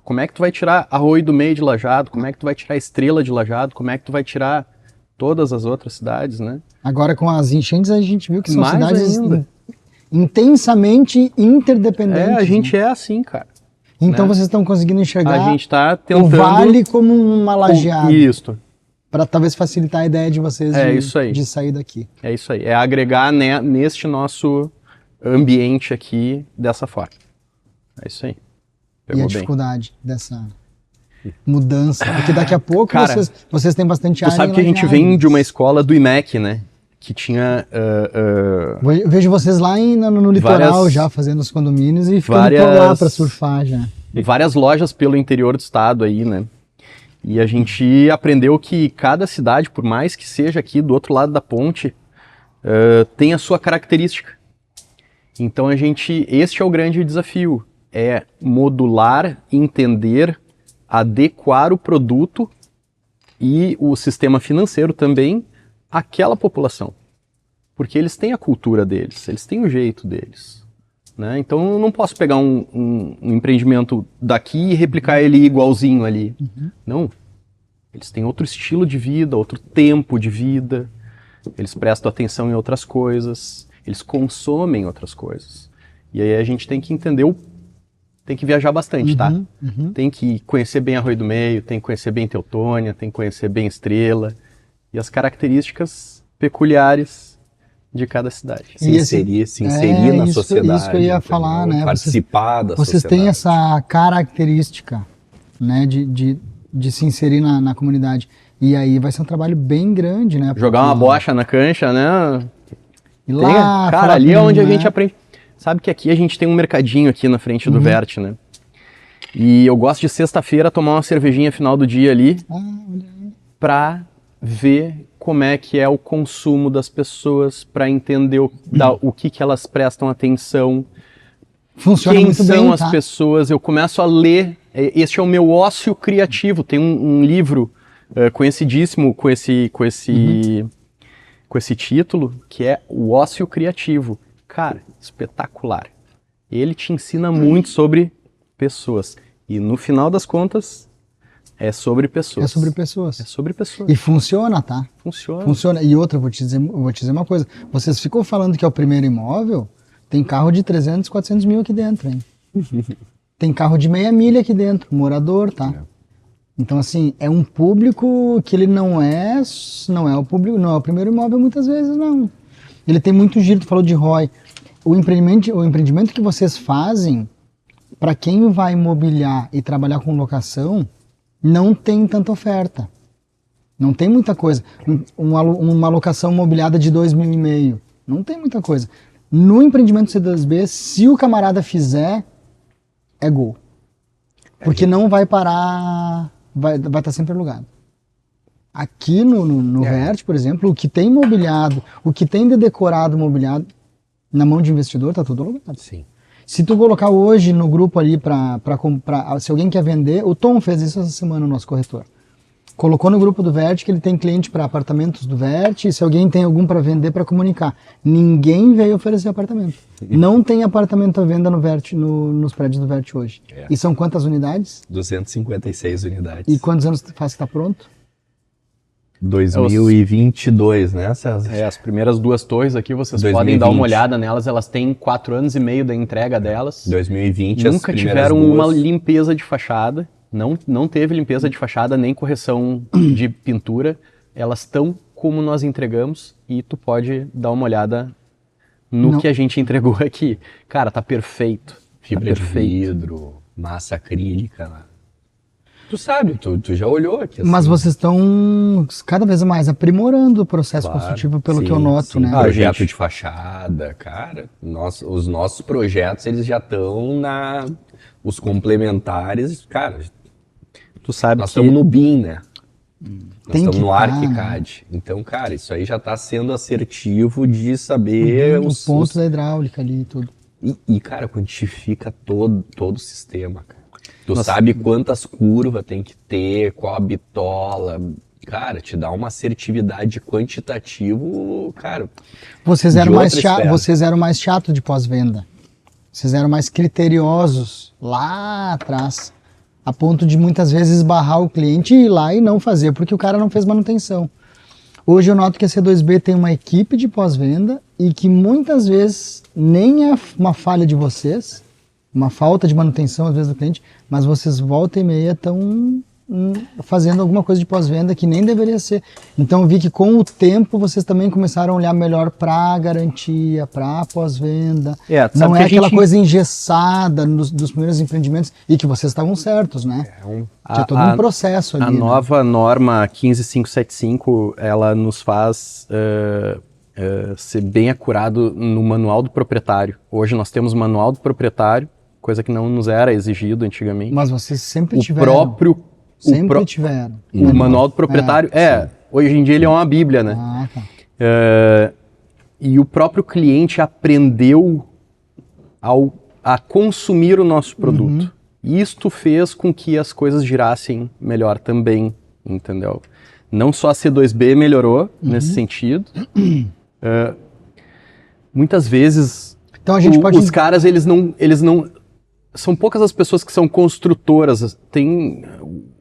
[SPEAKER 3] como é que tu vai tirar Arroio do Meio de Lajeado? Como é que tu vai tirar Estrela de Lajeado? Como é que tu vai tirar todas as outras cidades, né?
[SPEAKER 1] Agora com as enchentes a gente viu que são
[SPEAKER 3] Mais
[SPEAKER 1] cidades
[SPEAKER 3] ainda.
[SPEAKER 1] intensamente interdependentes.
[SPEAKER 3] A gente
[SPEAKER 1] né?
[SPEAKER 3] é assim, cara.
[SPEAKER 1] Então
[SPEAKER 3] né?
[SPEAKER 1] vocês estão conseguindo enxergar
[SPEAKER 3] A gente está
[SPEAKER 1] o
[SPEAKER 3] tentando...
[SPEAKER 1] vale como uma lajeada.
[SPEAKER 3] Isso.
[SPEAKER 1] Para talvez facilitar a ideia de vocês
[SPEAKER 3] isso aí.
[SPEAKER 1] de sair daqui.
[SPEAKER 3] É isso aí. É agregar neste nosso ambiente aqui dessa forma. É isso aí.
[SPEAKER 1] E
[SPEAKER 3] Pegou
[SPEAKER 1] a
[SPEAKER 3] bem.
[SPEAKER 1] dificuldade dessa mudança. Porque daqui a pouco
[SPEAKER 3] Cara,
[SPEAKER 1] vocês têm bastante
[SPEAKER 3] Tu
[SPEAKER 1] área
[SPEAKER 3] sabe
[SPEAKER 1] em
[SPEAKER 3] que a gente
[SPEAKER 1] Lajeado.
[SPEAKER 3] vem de uma escola do IMEC, né? Que tinha
[SPEAKER 1] Eu vejo vocês lá no litoral
[SPEAKER 3] várias-
[SPEAKER 1] já fazendo os condomínios e ficando
[SPEAKER 3] várias-
[SPEAKER 1] por lá para surfar já.
[SPEAKER 3] várias lojas pelo interior do estado aí, né? E a gente aprendeu que cada cidade, por mais que seja aqui do outro lado da ponte, tem a sua característica. Então este é o grande desafio, é modular, entender, adequar o produto e o sistema financeiro também àquela população. Porque eles têm a cultura deles, eles têm o jeito deles. Né? Então eu não posso pegar um empreendimento daqui e replicar ele igualzinho ali. Não. Eles têm outro estilo de vida, outro tempo de vida. Eles prestam atenção em outras coisas. Eles consomem outras coisas. E aí a gente tem que entender, tem que viajar bastante, tá? Tem que conhecer bem Arroio do Meio, tem que conhecer bem Teutônia, tem que conhecer bem Estrela. E as características peculiares de cada cidade.
[SPEAKER 2] Se inserir na sociedade.
[SPEAKER 1] Isso que eu ia falar, né?
[SPEAKER 2] Participar da sociedade.
[SPEAKER 1] Vocês têm essa característica, né, de se inserir na comunidade. E aí vai ser um trabalho bem grande, né?
[SPEAKER 3] Jogar uma bocha na cancha, né?
[SPEAKER 1] E lá,
[SPEAKER 3] Cara,
[SPEAKER 1] falar
[SPEAKER 3] ali é
[SPEAKER 1] com,
[SPEAKER 3] onde a
[SPEAKER 1] né?
[SPEAKER 3] gente aprende. Sabe que aqui a gente tem um mercadinho aqui na frente do Vert, né? E eu gosto de sexta-feira tomar uma cervejinha final do dia ali
[SPEAKER 1] Olha aí.
[SPEAKER 3] pra ver como é que é o consumo das pessoas, pra entender o que elas prestam atenção,
[SPEAKER 1] Funciona
[SPEAKER 3] quem
[SPEAKER 1] muito
[SPEAKER 3] são
[SPEAKER 1] bem,
[SPEAKER 3] as
[SPEAKER 1] tá?
[SPEAKER 3] pessoas. Eu começo a ler. Este é o meu ócio criativo. Tem um livro conhecidíssimo com esse título, que é O Ócio Criativo. Cara, espetacular. Ele te ensina muito sobre pessoas. E no final das contas, é sobre pessoas.
[SPEAKER 1] É sobre pessoas.
[SPEAKER 3] É sobre pessoas.
[SPEAKER 1] E funciona, tá?
[SPEAKER 3] Funciona.
[SPEAKER 1] Funciona. E outra, eu vou te dizer uma coisa. Vocês ficam falando que é o primeiro imóvel, tem carro de 300, 400 mil aqui dentro, hein? Tem carro de meia milha aqui dentro, morador, tá? Então, assim, é um público que ele não é o público, não é o primeiro imóvel muitas vezes, não. Ele tem muito giro, tu falou de ROI. O empreendimento que vocês fazem, para quem vai imobiliar e trabalhar com locação, não tem tanta oferta. Não tem muita coisa. Uma locação imobiliada de 2,5 mil, não tem muita coisa. No empreendimento C2B, se o camarada fizer, é gol. Porque não vai parar, vai estar sempre alugado. Aqui no Vert, por exemplo, o que tem imobiliado, o que tem de decorado imobiliado, na mão de investidor, tá tudo alugado.
[SPEAKER 2] Sim.
[SPEAKER 1] Se tu colocar hoje no grupo ali para comprar, se alguém quer vender, o Tom fez isso essa semana, o nosso corretor. colocou no grupo do Vert que ele tem cliente para apartamentos do Vert e se alguém tem algum para vender, para comunicar. Ninguém veio oferecer apartamento. Não tem apartamento à venda no Vert, nos prédios do Vert hoje. E são quantas unidades?
[SPEAKER 2] 256 unidades.
[SPEAKER 1] E quantos anos faz que está pronto?
[SPEAKER 2] 2022, né, César?
[SPEAKER 3] As primeiras 2 torres aqui, vocês
[SPEAKER 2] 2020.
[SPEAKER 3] podem dar uma olhada nelas, elas têm 4 anos e meio da entrega delas.
[SPEAKER 2] 2020,
[SPEAKER 3] Nunca
[SPEAKER 2] as
[SPEAKER 3] tiveram
[SPEAKER 2] duas.
[SPEAKER 3] uma limpeza de fachada, não teve limpeza de fachada, nem correção de pintura. Elas estão como nós entregamos e tu pode dar uma olhada no que a gente entregou aqui. Cara, tá perfeito.
[SPEAKER 2] Fibra de vidro, massa acrílica, né? Tu sabe, tu já olhou aqui. Assim.
[SPEAKER 1] Mas vocês estão cada vez mais aprimorando o processo construtivo, pelo que eu noto, né?
[SPEAKER 2] Projeto de fachada, cara. Os nossos projetos, eles já estão os complementares, cara.
[SPEAKER 3] Tu sabe
[SPEAKER 2] nós estamos no BIM, né? Nós estamos no
[SPEAKER 1] tá,
[SPEAKER 2] ArchiCAD. Né? Então, cara, isso aí já está sendo assertivo de saber
[SPEAKER 1] os pontos da hidráulica ali e tudo.
[SPEAKER 2] E, cara, quantifica todo o sistema, cara. Tu sabe quantas curvas tem que ter, qual a bitola. Cara, te dá uma assertividade quantitativa, cara.
[SPEAKER 1] Vocês eram mais chato de pós-venda. Vocês eram mais criteriosos lá atrás. A ponto de muitas vezes esbarrar o cliente e ir lá e não fazer, porque o cara não fez manutenção. Hoje eu noto que a C2B tem uma equipe de pós-venda e que muitas vezes nem é uma falha de vocês, uma falta de manutenção às vezes do cliente, mas vocês volta e meia estão fazendo alguma coisa de pós-venda que nem deveria ser. Então eu vi que com o tempo vocês também começaram a olhar melhor para a garantia, para a pós-venda. Não é aquela coisa engessada dos primeiros empreendimentos e que vocês estavam certos, né? Tinha todo um processo ali.
[SPEAKER 3] A nova norma 15575, ela nos faz ser bem acurado no manual do proprietário. Hoje nós temos manual do proprietário, coisa que não nos era exigido antigamente.
[SPEAKER 1] Mas vocês sempre tiveram. Tiveram.
[SPEAKER 3] O manual do proprietário, hoje em dia ele é uma bíblia, né?
[SPEAKER 1] Tá.
[SPEAKER 3] E o próprio cliente aprendeu a consumir o nosso produto. Isto fez com que as coisas girassem melhor também, entendeu? Não só a C2B melhorou nesse sentido. Muitas vezes
[SPEAKER 1] então a gente
[SPEAKER 3] os caras, eles não... São poucas as pessoas que são construtoras.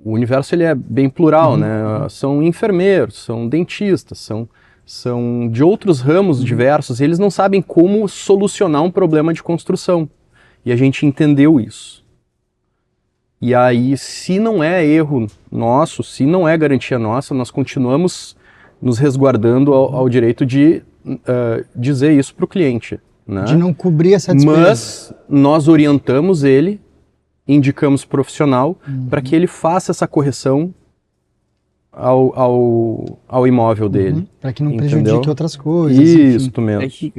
[SPEAKER 3] O universo ele é bem plural, né? São enfermeiros, são dentistas, são de outros ramos diversos. E eles não sabem como solucionar um problema de construção. E a gente entendeu isso. E aí, se não é erro nosso, se não é garantia nossa, nós continuamos nos resguardando ao direito de dizer isso para o cliente. Né?
[SPEAKER 1] De não cobrir essa despesa.
[SPEAKER 3] Mas nós orientamos ele, indicamos profissional para que ele faça essa correção ao imóvel dele.
[SPEAKER 1] Para que não prejudique outras coisas.
[SPEAKER 3] Isso mesmo.
[SPEAKER 2] É que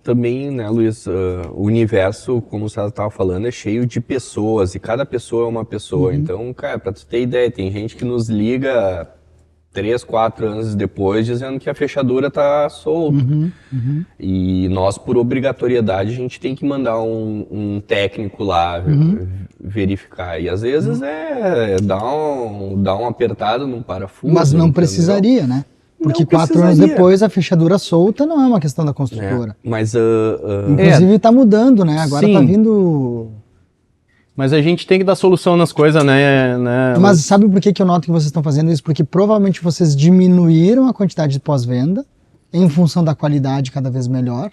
[SPEAKER 2] também, né, Luiz, o universo, como o César estava falando, é cheio de pessoas e cada pessoa é uma pessoa. Então, cara, para tu ter ideia, tem gente que nos liga 3, 4 anos depois dizendo que a fechadura tá solta. E nós, por obrigatoriedade, a gente tem que mandar um técnico lá verificar. E às vezes dá uma apertada num parafuso.
[SPEAKER 1] Mas não precisaria, né? Porque 4 anos depois a fechadura solta não é uma questão da construtora.
[SPEAKER 2] Mas
[SPEAKER 1] inclusive tá mudando, né? Agora
[SPEAKER 3] sim.
[SPEAKER 1] Tá vindo...
[SPEAKER 3] Mas a gente tem que dar solução nas coisas, né?
[SPEAKER 1] Mas sabe por que eu noto que vocês estão fazendo isso? Porque provavelmente vocês diminuíram a quantidade de pós-venda em função da qualidade cada vez melhor.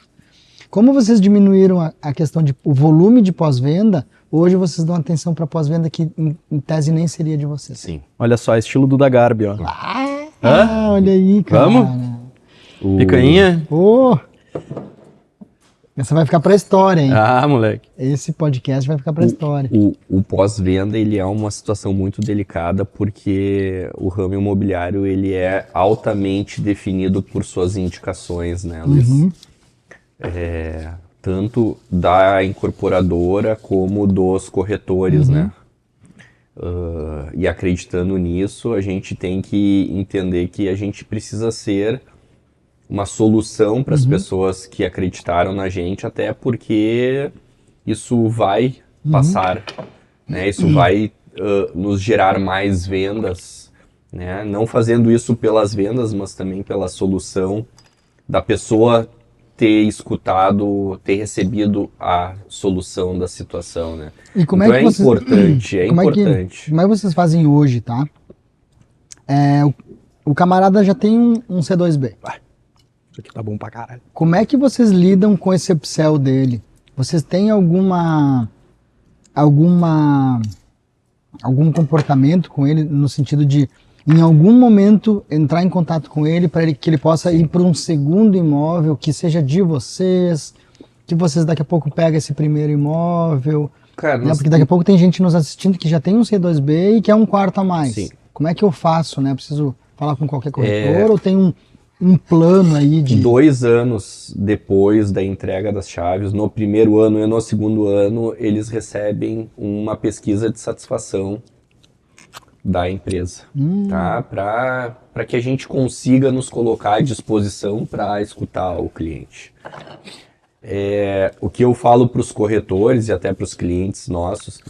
[SPEAKER 1] Como vocês diminuíram a questão o volume de pós-venda, hoje vocês dão atenção para pós-venda que em tese nem seria de vocês.
[SPEAKER 2] Sim.
[SPEAKER 3] Olha só, estilo do da Garbi, ó.
[SPEAKER 1] Olha aí, cara.
[SPEAKER 3] Vamos? Picanha?
[SPEAKER 1] Essa vai ficar pra história, hein?
[SPEAKER 3] Moleque.
[SPEAKER 1] Esse podcast vai ficar pra história.
[SPEAKER 2] O pós-venda, ele é uma situação muito delicada porque o ramo imobiliário, ele é altamente definido por suas indicações, né, Luiz? Tanto da incorporadora como dos corretores, né? E acreditando nisso, a gente tem que entender que a gente precisa ser uma solução para as pessoas que acreditaram na gente, até porque isso vai passar, né? Isso vai nos gerar mais vendas né? Não fazendo isso pelas vendas, mas também pela solução da pessoa ter escutado, ter recebido a solução da situação, né?
[SPEAKER 1] E como
[SPEAKER 2] então
[SPEAKER 1] é que vocês,
[SPEAKER 2] importante,
[SPEAKER 1] como
[SPEAKER 2] importante.
[SPEAKER 1] Como é que vocês fazem hoje, tá? O camarada já tem um C2B.
[SPEAKER 3] Isso aqui tá bom pra caralho.
[SPEAKER 1] Como é que vocês lidam com esse upsell dele? Vocês têm algum comportamento com ele no sentido de, em algum momento, entrar em contato com ele para que ele possa ir para um segundo imóvel que seja de vocês, que vocês daqui a pouco pegam esse primeiro imóvel,
[SPEAKER 2] Cara,
[SPEAKER 1] né? Porque daqui a pouco tem gente nos assistindo que já tem um C2B e quer um quarto a mais.
[SPEAKER 2] Sim.
[SPEAKER 1] Como é que eu faço, né? Preciso falar com qualquer corretor ou tem um plano aí de...
[SPEAKER 2] 2 anos depois da entrega das chaves, no primeiro ano e no segundo ano, eles recebem uma pesquisa de satisfação da empresa, tá? Para que a gente consiga nos colocar à disposição para escutar o cliente. O que eu falo para os corretores e até para os clientes nossos,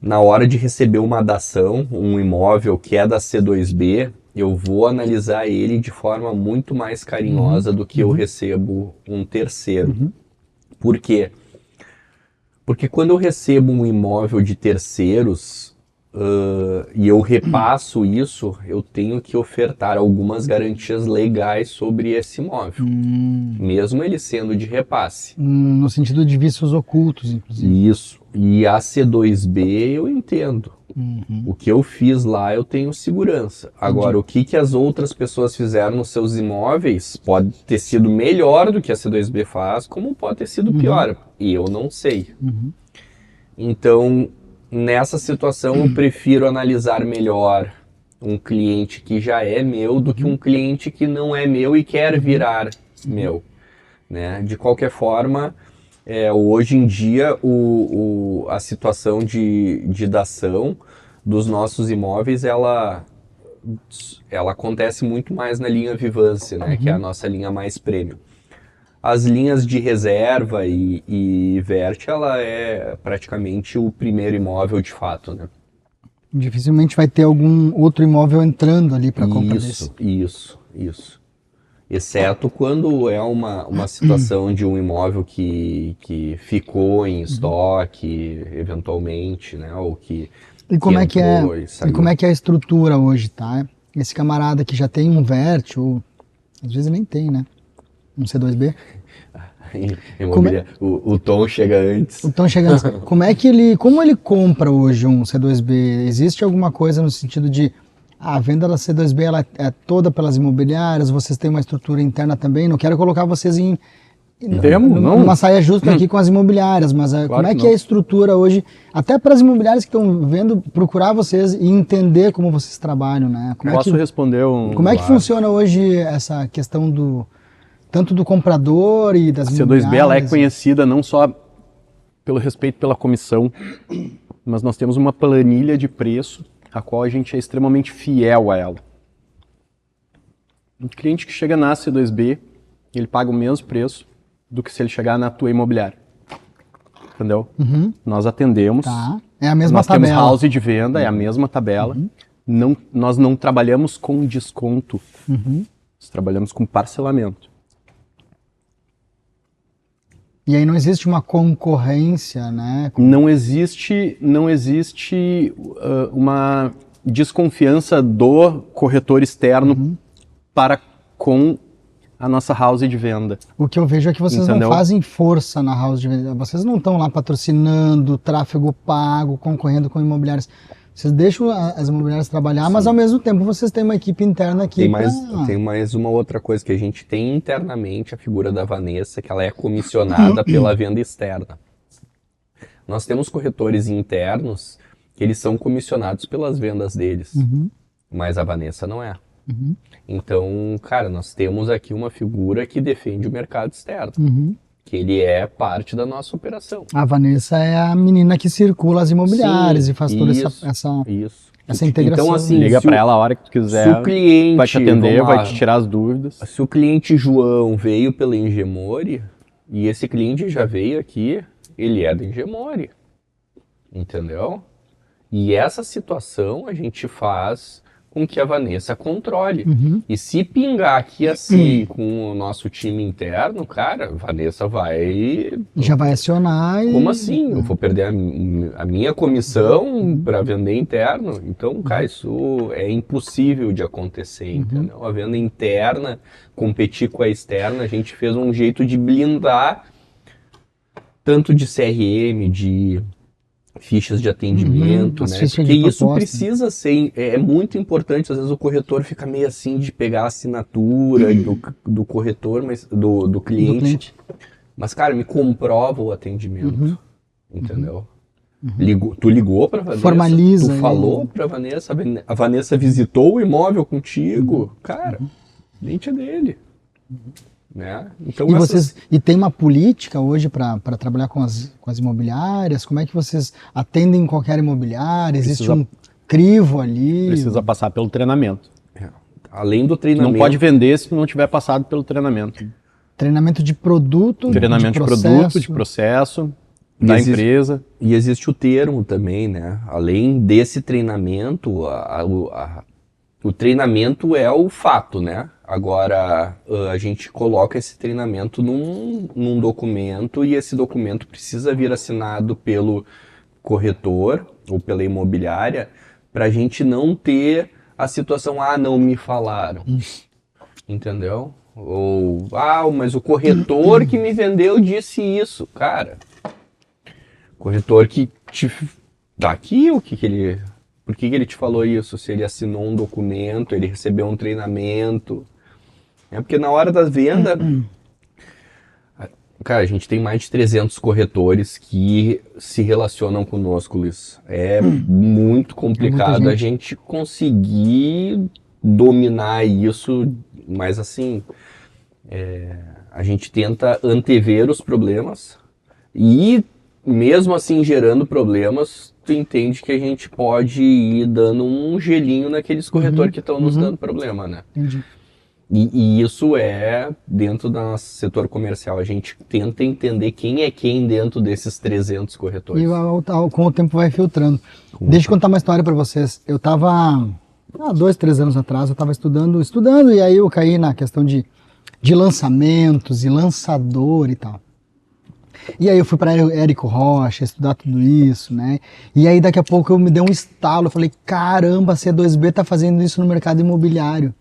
[SPEAKER 2] na hora de receber uma dação, um imóvel que é da C2B, eu vou analisar ele de forma muito mais carinhosa do que eu recebo um terceiro. Por quê? Porque quando eu recebo um imóvel de terceiros e eu repasso isso, eu tenho que ofertar algumas garantias legais sobre esse imóvel, mesmo ele sendo de repasse.
[SPEAKER 1] No sentido de vícios ocultos, inclusive.
[SPEAKER 2] Isso. E a C2B eu entendo. O que eu fiz lá eu tenho segurança. Agora, o que as outras pessoas fizeram nos seus imóveis pode ter sido melhor do que a C2B faz, como pode ter sido pior. E eu não sei. Então, nessa situação, eu prefiro analisar melhor um cliente que já é meu do que um cliente que não é meu e quer virar meu, né? De qualquer forma, hoje em dia, a situação de dação dos nossos imóveis, ela acontece muito mais na linha Vivance, né? Que é a nossa linha mais premium. As linhas de reserva e Vert, ela é praticamente o primeiro imóvel de fato, né?
[SPEAKER 1] Dificilmente vai ter algum outro imóvel entrando ali para compra desse.
[SPEAKER 2] Isso. Exceto quando é uma situação de um imóvel que ficou em estoque, eventualmente, né? Ou que
[SPEAKER 1] E como é que
[SPEAKER 2] entrou e saiu.
[SPEAKER 1] e como é que é a estrutura hoje, tá? Esse camarada que já tem um Vert, ou às vezes nem tem, né? Um C2B.
[SPEAKER 2] O Tom chega antes.
[SPEAKER 1] Então chegando, como ele compra hoje um C2B? Existe alguma coisa no sentido de a venda da C2B ela é toda pelas imobiliárias, vocês têm uma estrutura interna também? Não quero colocar vocês numa saia justa aqui com as imobiliárias, mas como é que é a estrutura hoje, até para as imobiliárias que estão vendo, procurar vocês e entender como vocês trabalham, né?
[SPEAKER 3] Posso responder
[SPEAKER 1] Como é que funciona hoje essa questão tanto do comprador e das imobiliárias?
[SPEAKER 3] A C2B ela é conhecida não só pelo respeito pela comissão, mas nós temos uma planilha de preço a qual a gente é extremamente fiel a ela. Um cliente que chega na C2B, ele paga o mesmo preço do que se ele chegar na tua imobiliária. Entendeu? Nós atendemos.
[SPEAKER 1] Tá. É a mesma
[SPEAKER 3] nós
[SPEAKER 1] tabela.
[SPEAKER 3] Temos house de venda, é a mesma tabela. Nós não trabalhamos com desconto. Nós trabalhamos com parcelamento.
[SPEAKER 1] E aí não existe uma concorrência, né?
[SPEAKER 3] Não existe uma desconfiança do corretor externo para com a nossa house de venda.
[SPEAKER 1] O que eu vejo é que vocês não fazem força na house de venda. Vocês não estão lá patrocinando, tráfego pago, concorrendo com imobiliárias. Vocês deixam as imobiliárias trabalhar, mas ao mesmo tempo vocês têm uma equipe interna aqui.
[SPEAKER 2] Tem mais uma outra coisa que a gente tem internamente, a figura da Vanessa, que ela é comissionada pela venda externa. Nós temos corretores internos que eles são comissionados pelas vendas deles, mas a Vanessa não é. Então, cara, nós temos aqui uma figura que defende o mercado externo. Que ele é parte da nossa operação.
[SPEAKER 1] A Vanessa é a menina que circula as imobiliárias e faz toda essa integração.
[SPEAKER 2] Então, assim,
[SPEAKER 3] liga para ela a hora que tu quiser,
[SPEAKER 2] se o cliente,
[SPEAKER 3] vai te atender, vai te tirar as dúvidas.
[SPEAKER 2] Se o cliente João veio pela Engemore, e esse cliente já veio aqui, ele é da Engemore, entendeu? E essa situação a gente faz com que a Vanessa controle.
[SPEAKER 1] Uhum.
[SPEAKER 2] E se pingar aqui assim com o nosso time interno, cara, a Vanessa vai...
[SPEAKER 1] Já vai acionar e...
[SPEAKER 2] Como assim? Eu vou perder a minha comissão para vender interno? Então, cara, isso é impossível de acontecer, entendeu? A venda interna, competir com a externa, a gente fez um jeito de blindar tanto de CRM, de fichas de atendimento,
[SPEAKER 1] as
[SPEAKER 2] né?
[SPEAKER 1] fichas
[SPEAKER 2] Porque
[SPEAKER 1] de
[SPEAKER 2] isso
[SPEAKER 1] proposta.
[SPEAKER 2] precisa ser, é muito importante. Às vezes o corretor fica meio assim de pegar a assinatura do corretor, mas do cliente. Mas, cara, me comprova o atendimento, entendeu? Tu ligou pra Vanessa,
[SPEAKER 1] Formaliza
[SPEAKER 2] tu falou pra Vanessa, a Vanessa visitou o imóvel contigo, cara, o cliente é dele. Né? Então
[SPEAKER 1] E tem uma política hoje para trabalhar com as imobiliárias? Como é que vocês atendem qualquer imobiliária? Existe um crivo ali?
[SPEAKER 3] Precisa passar pelo treinamento.
[SPEAKER 2] Além do treinamento...
[SPEAKER 3] Não pode vender se não tiver passado pelo treinamento.
[SPEAKER 1] Treinamento de produto,
[SPEAKER 3] treinamento de produto, de processo, da empresa.
[SPEAKER 2] E existe o termo também, né? Além desse treinamento, o treinamento é o fato, né? Agora, a gente coloca esse treinamento num documento e esse documento precisa vir assinado pelo corretor ou pela imobiliária para a gente não ter a situação, não me falaram, entendeu? Ou, mas o corretor que me vendeu disse isso. Cara, corretor que tá aqui, por que ele te falou isso? Se ele assinou um documento, ele recebeu um treinamento. É porque na hora da venda, cara, a gente tem mais de 300 corretores que se relacionam conosco, Luiz. É muito complicado a gente conseguir dominar isso, mas assim, a gente tenta antever os problemas e mesmo assim gerando problemas, tu entende que a gente pode ir dando um gelinho naqueles corretores que estão nos dando problema, né?
[SPEAKER 1] Entendi.
[SPEAKER 2] E isso é dentro do nosso setor comercial. A gente tenta entender quem é quem dentro desses 300 corretores.
[SPEAKER 1] E com o tempo vai filtrando. Deixa eu contar uma história para vocês. Eu estava, há 2, 3 anos atrás, eu estava estudando, e aí eu caí na questão de lançamentos e lançador e tal. E aí eu fui para Érico Rocha estudar tudo isso, né? E aí daqui a pouco eu me dei um estalo, eu falei, caramba, a C2B tá fazendo isso no mercado imobiliário.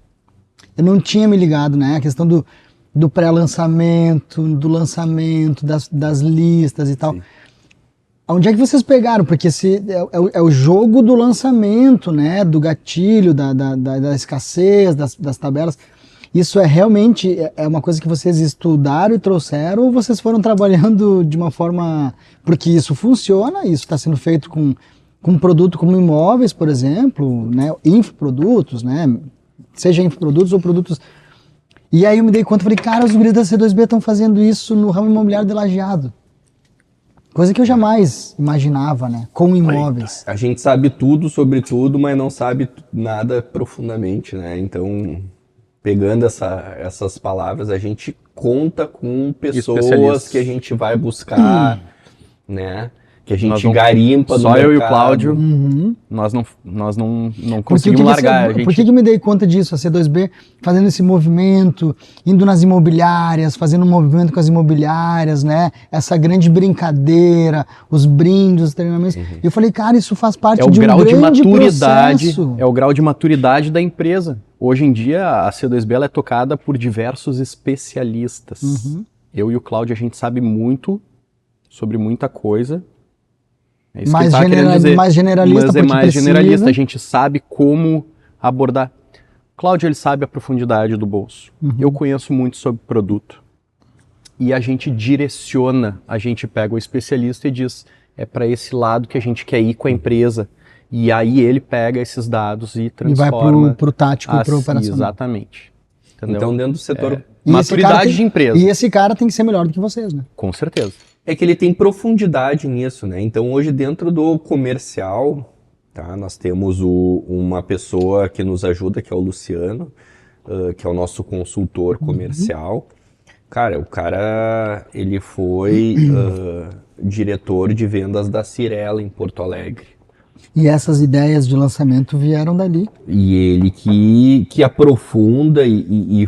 [SPEAKER 1] Eu não tinha me ligado, né? A questão do pré-lançamento, do lançamento, das listas e tal. Sim. Onde é que vocês pegaram? Porque é o jogo do lançamento, né? Do gatilho, da escassez, das tabelas. Isso realmente uma coisa que vocês estudaram e trouxeram, ou vocês foram trabalhando de uma forma... Porque isso funciona, isso está sendo feito com um produto como imóveis, por exemplo, né? Infoprodutos, né? Seja infoprodutos ou produtos... E aí eu me dei conta, falei, cara, os guris da C2B estão fazendo isso no ramo imobiliário de Lajeado. Coisa que eu jamais imaginava, né? Com imóveis.
[SPEAKER 2] A gente sabe tudo sobre tudo, mas não sabe nada profundamente, né? Então, pegando essas palavras, a gente conta com pessoas que a gente vai buscar, né? Que a gente garimpa no
[SPEAKER 3] mercado. Só eu e o Cláudio, nós não conseguimos largar.
[SPEAKER 1] Por que eu me dei conta disso? A C2B fazendo esse movimento, indo nas imobiliárias, fazendo um movimento com as imobiliárias, né? Essa grande brincadeira, os brindes, os treinamentos. E eu falei, cara, isso faz parte de um grande processo.
[SPEAKER 3] É o grau de maturidade da empresa. Hoje em dia, a C2B ela é tocada por diversos especialistas. Eu e o Cláudio, a gente sabe muito sobre muita coisa. É isso
[SPEAKER 1] mais, mais generalista,
[SPEAKER 3] mas é mais generalista, a gente sabe como abordar. Cláudio, ele sabe a profundidade do bolso. Eu conheço muito sobre produto. E a gente direciona, a gente pega o especialista e diz, é para esse lado que a gente quer ir com a empresa. E aí ele pega esses dados e transforma.
[SPEAKER 1] E vai pro tático e pro operacional.
[SPEAKER 3] Exatamente. Entendeu?
[SPEAKER 2] Então dentro do setor...
[SPEAKER 3] Maturidade de empresa.
[SPEAKER 1] E esse cara tem que ser melhor do que vocês, né?
[SPEAKER 3] Com certeza.
[SPEAKER 2] É que ele tem profundidade nisso, né? Então hoje dentro do comercial, tá? Nós temos uma pessoa que nos ajuda, que é o Luciano, que é o nosso consultor comercial. Cara, o cara, ele foi diretor de vendas da Cirela em Porto Alegre.
[SPEAKER 1] E essas ideias de lançamento vieram dali.
[SPEAKER 2] E ele que aprofunda e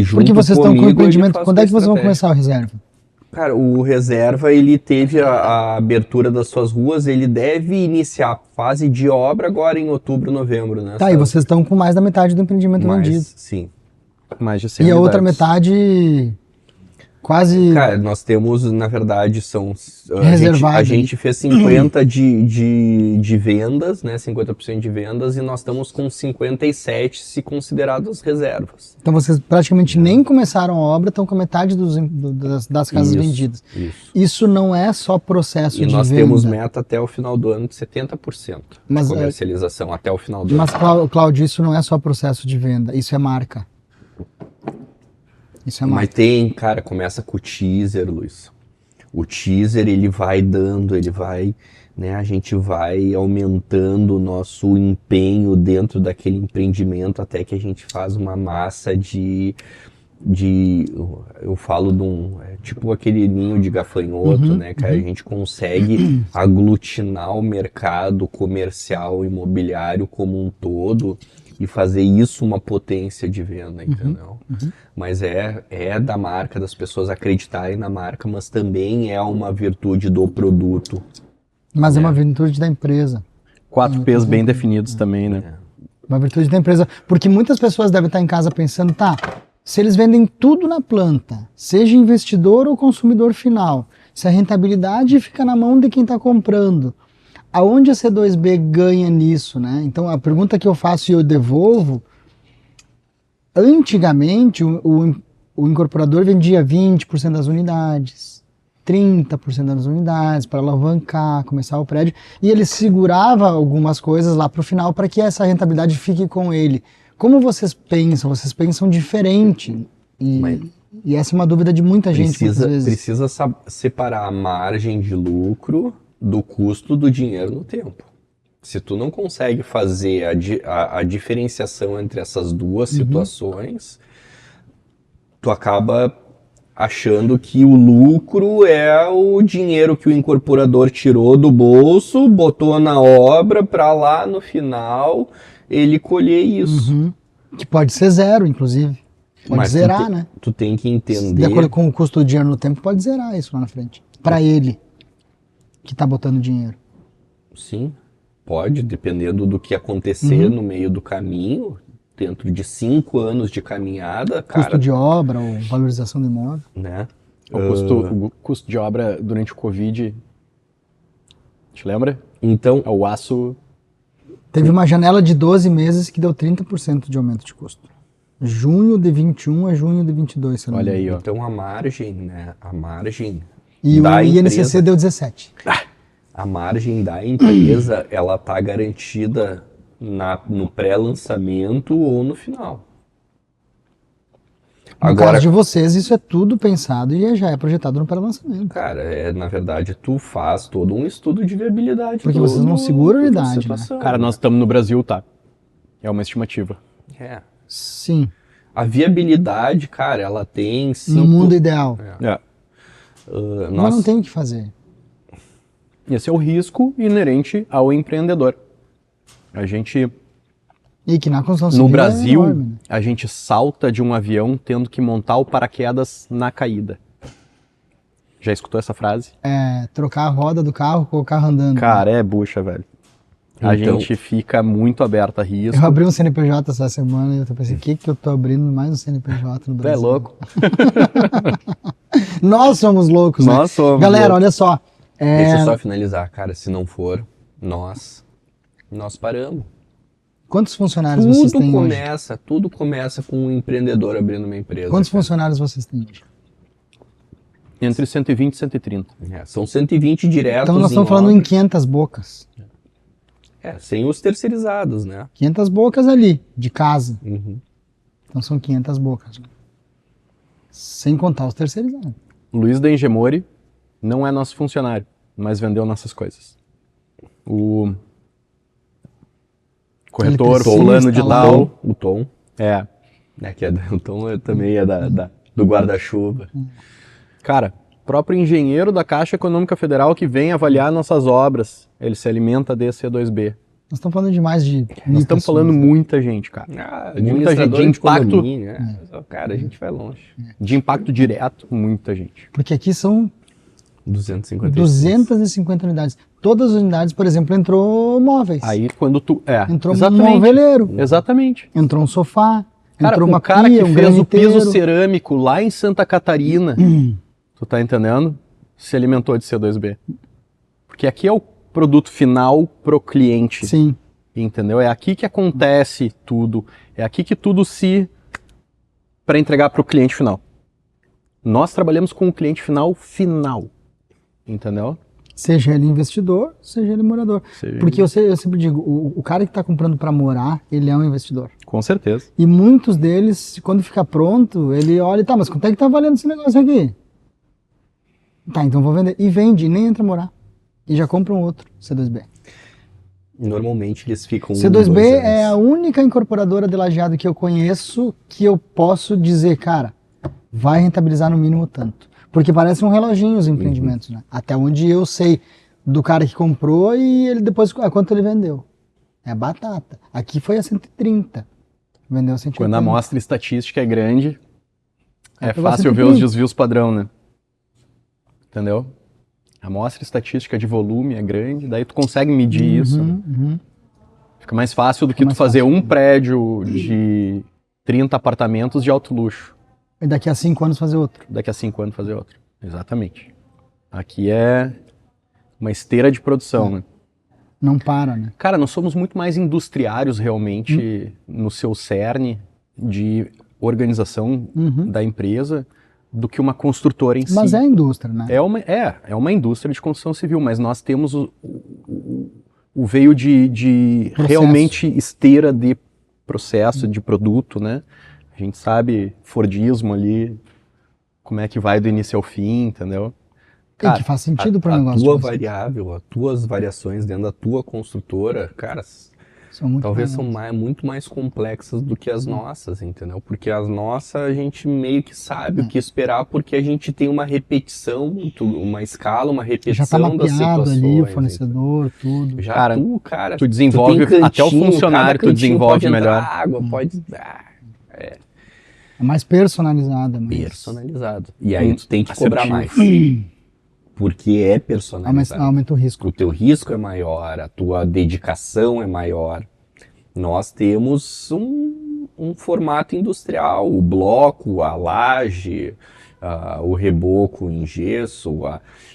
[SPEAKER 2] junto
[SPEAKER 1] Porque vocês estão com o
[SPEAKER 2] comigo, ele
[SPEAKER 1] empreendimento.
[SPEAKER 2] faz
[SPEAKER 1] Quando
[SPEAKER 2] toda
[SPEAKER 1] é
[SPEAKER 2] a
[SPEAKER 1] que vocês vão
[SPEAKER 2] estratégia.
[SPEAKER 1] começar o reserva?
[SPEAKER 2] Cara, o Reserva, ele teve a abertura das suas ruas, ele deve iniciar a fase de obra agora em outubro, novembro, né?
[SPEAKER 1] Tá, e vocês estão com mais da metade do empreendimento vendido.
[SPEAKER 2] Sim.
[SPEAKER 3] Mais de 100
[SPEAKER 1] E a outra
[SPEAKER 3] unidades.
[SPEAKER 1] metade quase
[SPEAKER 2] Cara, nós temos, na verdade,
[SPEAKER 1] Reservado
[SPEAKER 2] a gente fez 50 de vendas, né? 50% de vendas, e nós estamos com 57 se consideradas reservas.
[SPEAKER 1] Então vocês praticamente nem começaram a obra, estão com a metade das casas
[SPEAKER 2] Isso,
[SPEAKER 1] vendidas.
[SPEAKER 2] Isso.
[SPEAKER 1] Isso não é só processo
[SPEAKER 2] E
[SPEAKER 1] de
[SPEAKER 2] nós
[SPEAKER 1] venda.
[SPEAKER 2] temos meta até o final do ano de 70%
[SPEAKER 1] Mas,
[SPEAKER 2] de comercialização até o final do
[SPEAKER 1] Mas,
[SPEAKER 2] ano.
[SPEAKER 1] Cláudio, isso não é só processo de venda, isso é marca. Isso é
[SPEAKER 2] Mas
[SPEAKER 1] marca.
[SPEAKER 2] tem, cara, começa com o teaser, Luiz. O teaser, ele vai dando, né, a gente vai aumentando o nosso empenho dentro daquele empreendimento até que a gente faz uma massa eu falo tipo aquele ninho de gafanhoto, né, cara? A gente consegue aglutinar o mercado comercial imobiliário como um todo e fazer isso uma potência de venda, entendeu? Mas é da marca, das pessoas acreditarem na marca, mas também é uma virtude do produto.
[SPEAKER 1] Mas é uma virtude da empresa.
[SPEAKER 3] 4 P's bem definidos também, né?
[SPEAKER 1] Uma virtude da empresa. Porque muitas pessoas devem estar em casa pensando, tá, se eles vendem tudo na planta, seja investidor ou consumidor final, se a rentabilidade fica na mão de quem está comprando, aonde a C2B ganha nisso, né? Então a pergunta que eu faço e eu devolvo, antigamente o incorporador vendia 20% das unidades, 30% das unidades para alavancar, começar o prédio, e ele segurava algumas coisas lá para o final para que essa rentabilidade fique com ele. Como vocês pensam? Vocês pensam diferente. E essa é uma dúvida de muita gente muitas vezes.
[SPEAKER 2] Precisa separar a margem de lucro do custo do dinheiro no tempo. Se tu não consegue fazer a diferenciação entre essas duas situações, tu acaba achando que o lucro é o dinheiro que o incorporador tirou do bolso, botou na obra para lá no final ele colher isso.
[SPEAKER 1] Que pode ser zero, inclusive. Pode
[SPEAKER 2] Mas
[SPEAKER 1] zerar, né?
[SPEAKER 2] Tu tem que
[SPEAKER 1] De
[SPEAKER 2] entender.
[SPEAKER 1] acordo com o custo do dinheiro no tempo, pode zerar isso lá na frente. Para ele, que está botando dinheiro.
[SPEAKER 2] Sim, pode, dependendo do que acontecer no meio do caminho, dentro de 5 anos de caminhada,
[SPEAKER 1] Custo
[SPEAKER 2] cara,
[SPEAKER 1] de obra ou valorização do imóvel.
[SPEAKER 2] né?
[SPEAKER 3] O custo de obra durante o Covid, te lembra?
[SPEAKER 2] Então,
[SPEAKER 3] O aço,
[SPEAKER 1] Teve uma janela de 12 meses que deu 30% de aumento de custo. Junho de 21 a junho de 22, se eu não me
[SPEAKER 3] olha
[SPEAKER 1] engano.
[SPEAKER 3] aí, ó.
[SPEAKER 2] então a margem, né? A margem
[SPEAKER 1] E o
[SPEAKER 2] da
[SPEAKER 1] INCC
[SPEAKER 2] empresa,
[SPEAKER 1] deu 17.
[SPEAKER 2] a margem da empresa, ela tá garantida no pré-lançamento ou no final.
[SPEAKER 1] No caso de vocês, isso é tudo pensado e já é projetado no pré-lançamento.
[SPEAKER 2] cara, na verdade, tu faz todo um estudo de viabilidade.
[SPEAKER 1] Porque vocês não seguram a unidade, né?
[SPEAKER 3] Cara, nós estamos no Brasil, tá? É uma estimativa.
[SPEAKER 2] É.
[SPEAKER 1] Sim,
[SPEAKER 2] A viabilidade, cara, ela tem 5...
[SPEAKER 1] no mundo ideal. Mas não tem o que fazer.
[SPEAKER 3] Esse é o risco inerente ao empreendedor. A gente,
[SPEAKER 1] E que na construção
[SPEAKER 3] no
[SPEAKER 1] civil
[SPEAKER 3] Brasil,
[SPEAKER 1] é enorme, né?
[SPEAKER 3] a gente salta de um avião tendo que montar o paraquedas na caída. Já escutou essa frase?
[SPEAKER 1] É, trocar a roda do carro com o carro andando.
[SPEAKER 3] Cara, é bucha, velho. A
[SPEAKER 2] Então-
[SPEAKER 3] gente fica muito aberto a risco.
[SPEAKER 1] Eu abri um CNPJ essa semana e eu pensei, o que eu tô abrindo mais um CNPJ no
[SPEAKER 3] Tu é
[SPEAKER 1] Brasil?
[SPEAKER 3] louco.
[SPEAKER 1] Nós somos loucos, né?
[SPEAKER 3] Nós somos
[SPEAKER 1] Galera,
[SPEAKER 3] loucos.
[SPEAKER 1] olha só.
[SPEAKER 2] Deixa eu só finalizar, cara. Se não for, nós paramos.
[SPEAKER 1] Quantos funcionários vocês têm hoje?
[SPEAKER 2] Tudo começa com um empreendedor abrindo uma empresa.
[SPEAKER 1] Quantos
[SPEAKER 2] cara.
[SPEAKER 1] funcionários vocês têm hoje?
[SPEAKER 3] Entre 120 e 130.
[SPEAKER 2] São 120 diretos
[SPEAKER 1] Então nós estamos falando
[SPEAKER 2] obra.
[SPEAKER 1] em 500 bocas.
[SPEAKER 2] Sem os terceirizados, né?
[SPEAKER 1] 500 bocas ali, de casa.
[SPEAKER 2] Uhum.
[SPEAKER 1] Então são 500 bocas. Né? Sem contar os terceirizados.
[SPEAKER 3] Luiz da Engemori não é nosso funcionário, mas vendeu nossas coisas. O corretor
[SPEAKER 1] Eletricista
[SPEAKER 3] fulano de
[SPEAKER 1] lá.
[SPEAKER 3] tal.
[SPEAKER 2] O Tom,
[SPEAKER 3] É.
[SPEAKER 2] né? O Tom também é do guarda-chuva.
[SPEAKER 3] Cara, próprio engenheiro da Caixa Econômica Federal que vem avaliar nossas obras, ele se alimenta de C2B.
[SPEAKER 1] Nós estamos falando de mais de
[SPEAKER 3] Nós estamos falando muita gente, cara. Muita gente de impacto.
[SPEAKER 2] Cara, a gente vai longe.
[SPEAKER 3] De impacto direto, muita gente.
[SPEAKER 1] Porque aqui são
[SPEAKER 2] 250
[SPEAKER 1] unidades. Todas as unidades, por exemplo, entrou móveis.
[SPEAKER 3] Aí quando tu...
[SPEAKER 1] Entrou
[SPEAKER 3] exatamente.
[SPEAKER 1] um moveleiro.
[SPEAKER 3] Exatamente.
[SPEAKER 1] Entrou um sofá.
[SPEAKER 3] Cara,
[SPEAKER 1] entrou uma
[SPEAKER 3] cara
[SPEAKER 1] pia,
[SPEAKER 3] que
[SPEAKER 1] um
[SPEAKER 3] fez o piso
[SPEAKER 1] graniteiro.
[SPEAKER 3] cerâmico lá em Santa Catarina, tu tá entendendo? Se alimentou de C2B. Porque aqui é o produto final pro cliente.
[SPEAKER 1] Sim.
[SPEAKER 3] Entendeu? É aqui que acontece tudo. É aqui que tudo se... para entregar pro cliente final. Nós trabalhamos com o cliente final. Entendeu?
[SPEAKER 1] Seja ele investidor, seja ele morador. Porque eu sempre digo, o cara que está comprando para morar, ele é um investidor.
[SPEAKER 3] Com certeza.
[SPEAKER 1] E muitos deles, quando fica pronto, ele olha, tá, mas quanto é que tá valendo esse negócio aqui? Tá, então vou vender. E vende, e nem entra morar. E já compra um outro, C2B.
[SPEAKER 2] Normalmente eles ficam...
[SPEAKER 1] C2B é a única incorporadora de lajeado que eu conheço que eu posso dizer, cara, vai rentabilizar no mínimo tanto. Porque parece um reloginho os empreendimentos, né? Até onde eu sei do cara que comprou e ele depois, a quanto ele vendeu. É batata. Aqui foi a 130. Vendeu a 180.
[SPEAKER 3] Quando a amostra estatística é grande, é
[SPEAKER 1] pegou a
[SPEAKER 3] fácil ver
[SPEAKER 1] 130.
[SPEAKER 3] os desvios padrão, né? Entendeu? A amostra estatística de volume é grande, daí tu consegue medir isso. Né? Fica mais fácil do que tu fazer um prédio de 30 apartamentos de alto luxo.
[SPEAKER 1] E daqui a 5 anos fazer outro.
[SPEAKER 3] Daqui a 5 anos fazer outro. Exatamente. Aqui é uma esteira de produção, né?
[SPEAKER 1] Não para, né?
[SPEAKER 3] Cara, nós somos muito mais industriários realmente no seu cerne de organização da empresa do que uma construtora em si.
[SPEAKER 1] Mas é a indústria, né?
[SPEAKER 3] É uma indústria de construção civil, mas nós temos o veio de realmente esteira de processo, de produto, né? A gente sabe Fordismo ali, como é que vai do início ao fim, entendeu?
[SPEAKER 1] Cara, que faz sentido para o negócio.
[SPEAKER 2] A tua variável, as tuas variações dentro da tua construtora, cara, talvez são muito mais complexas do que as nossas, entendeu? Porque as nossas a gente meio que sabe o que esperar, porque a gente tem uma repetição, uma escala, uma repetição
[SPEAKER 1] já tá
[SPEAKER 2] das situações.
[SPEAKER 1] Ali o fornecedor, tudo.
[SPEAKER 2] Já
[SPEAKER 3] cara, tu desenvolve, até o funcionário tu desenvolve melhor.
[SPEAKER 2] Água, pode...
[SPEAKER 1] É mais personalizado.
[SPEAKER 2] Personalizado. E aí tu tem que cobrar mais. Porque é personalizado.
[SPEAKER 1] Aumenta o risco.
[SPEAKER 2] O teu risco é maior, a tua dedicação é maior. Nós temos um formato industrial, o bloco, a laje, o reboco em gesso,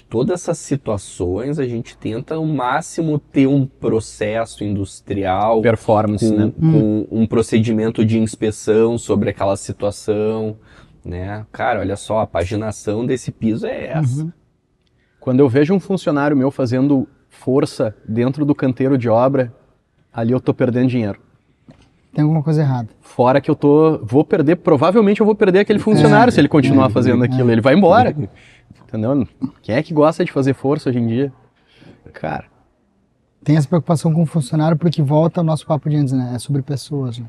[SPEAKER 2] todas essas situações a gente tenta ao máximo ter um processo industrial,
[SPEAKER 3] performance, né?
[SPEAKER 2] Com um procedimento de inspeção sobre aquela situação, né? Cara, olha só, a paginação desse piso é essa.
[SPEAKER 3] Quando eu vejo um funcionário meu fazendo força dentro do canteiro de obra, ali eu tô perdendo dinheiro.
[SPEAKER 1] Tem alguma coisa errada.
[SPEAKER 3] Fora que provavelmente eu vou perder aquele funcionário se ele continuar fazendo aquilo. Ele vai embora. Entendeu? Quem é que gosta de fazer força hoje em dia? Cara.
[SPEAKER 1] Tem essa preocupação com o funcionário porque volta ao nosso papo de antes, né? É sobre pessoas, né?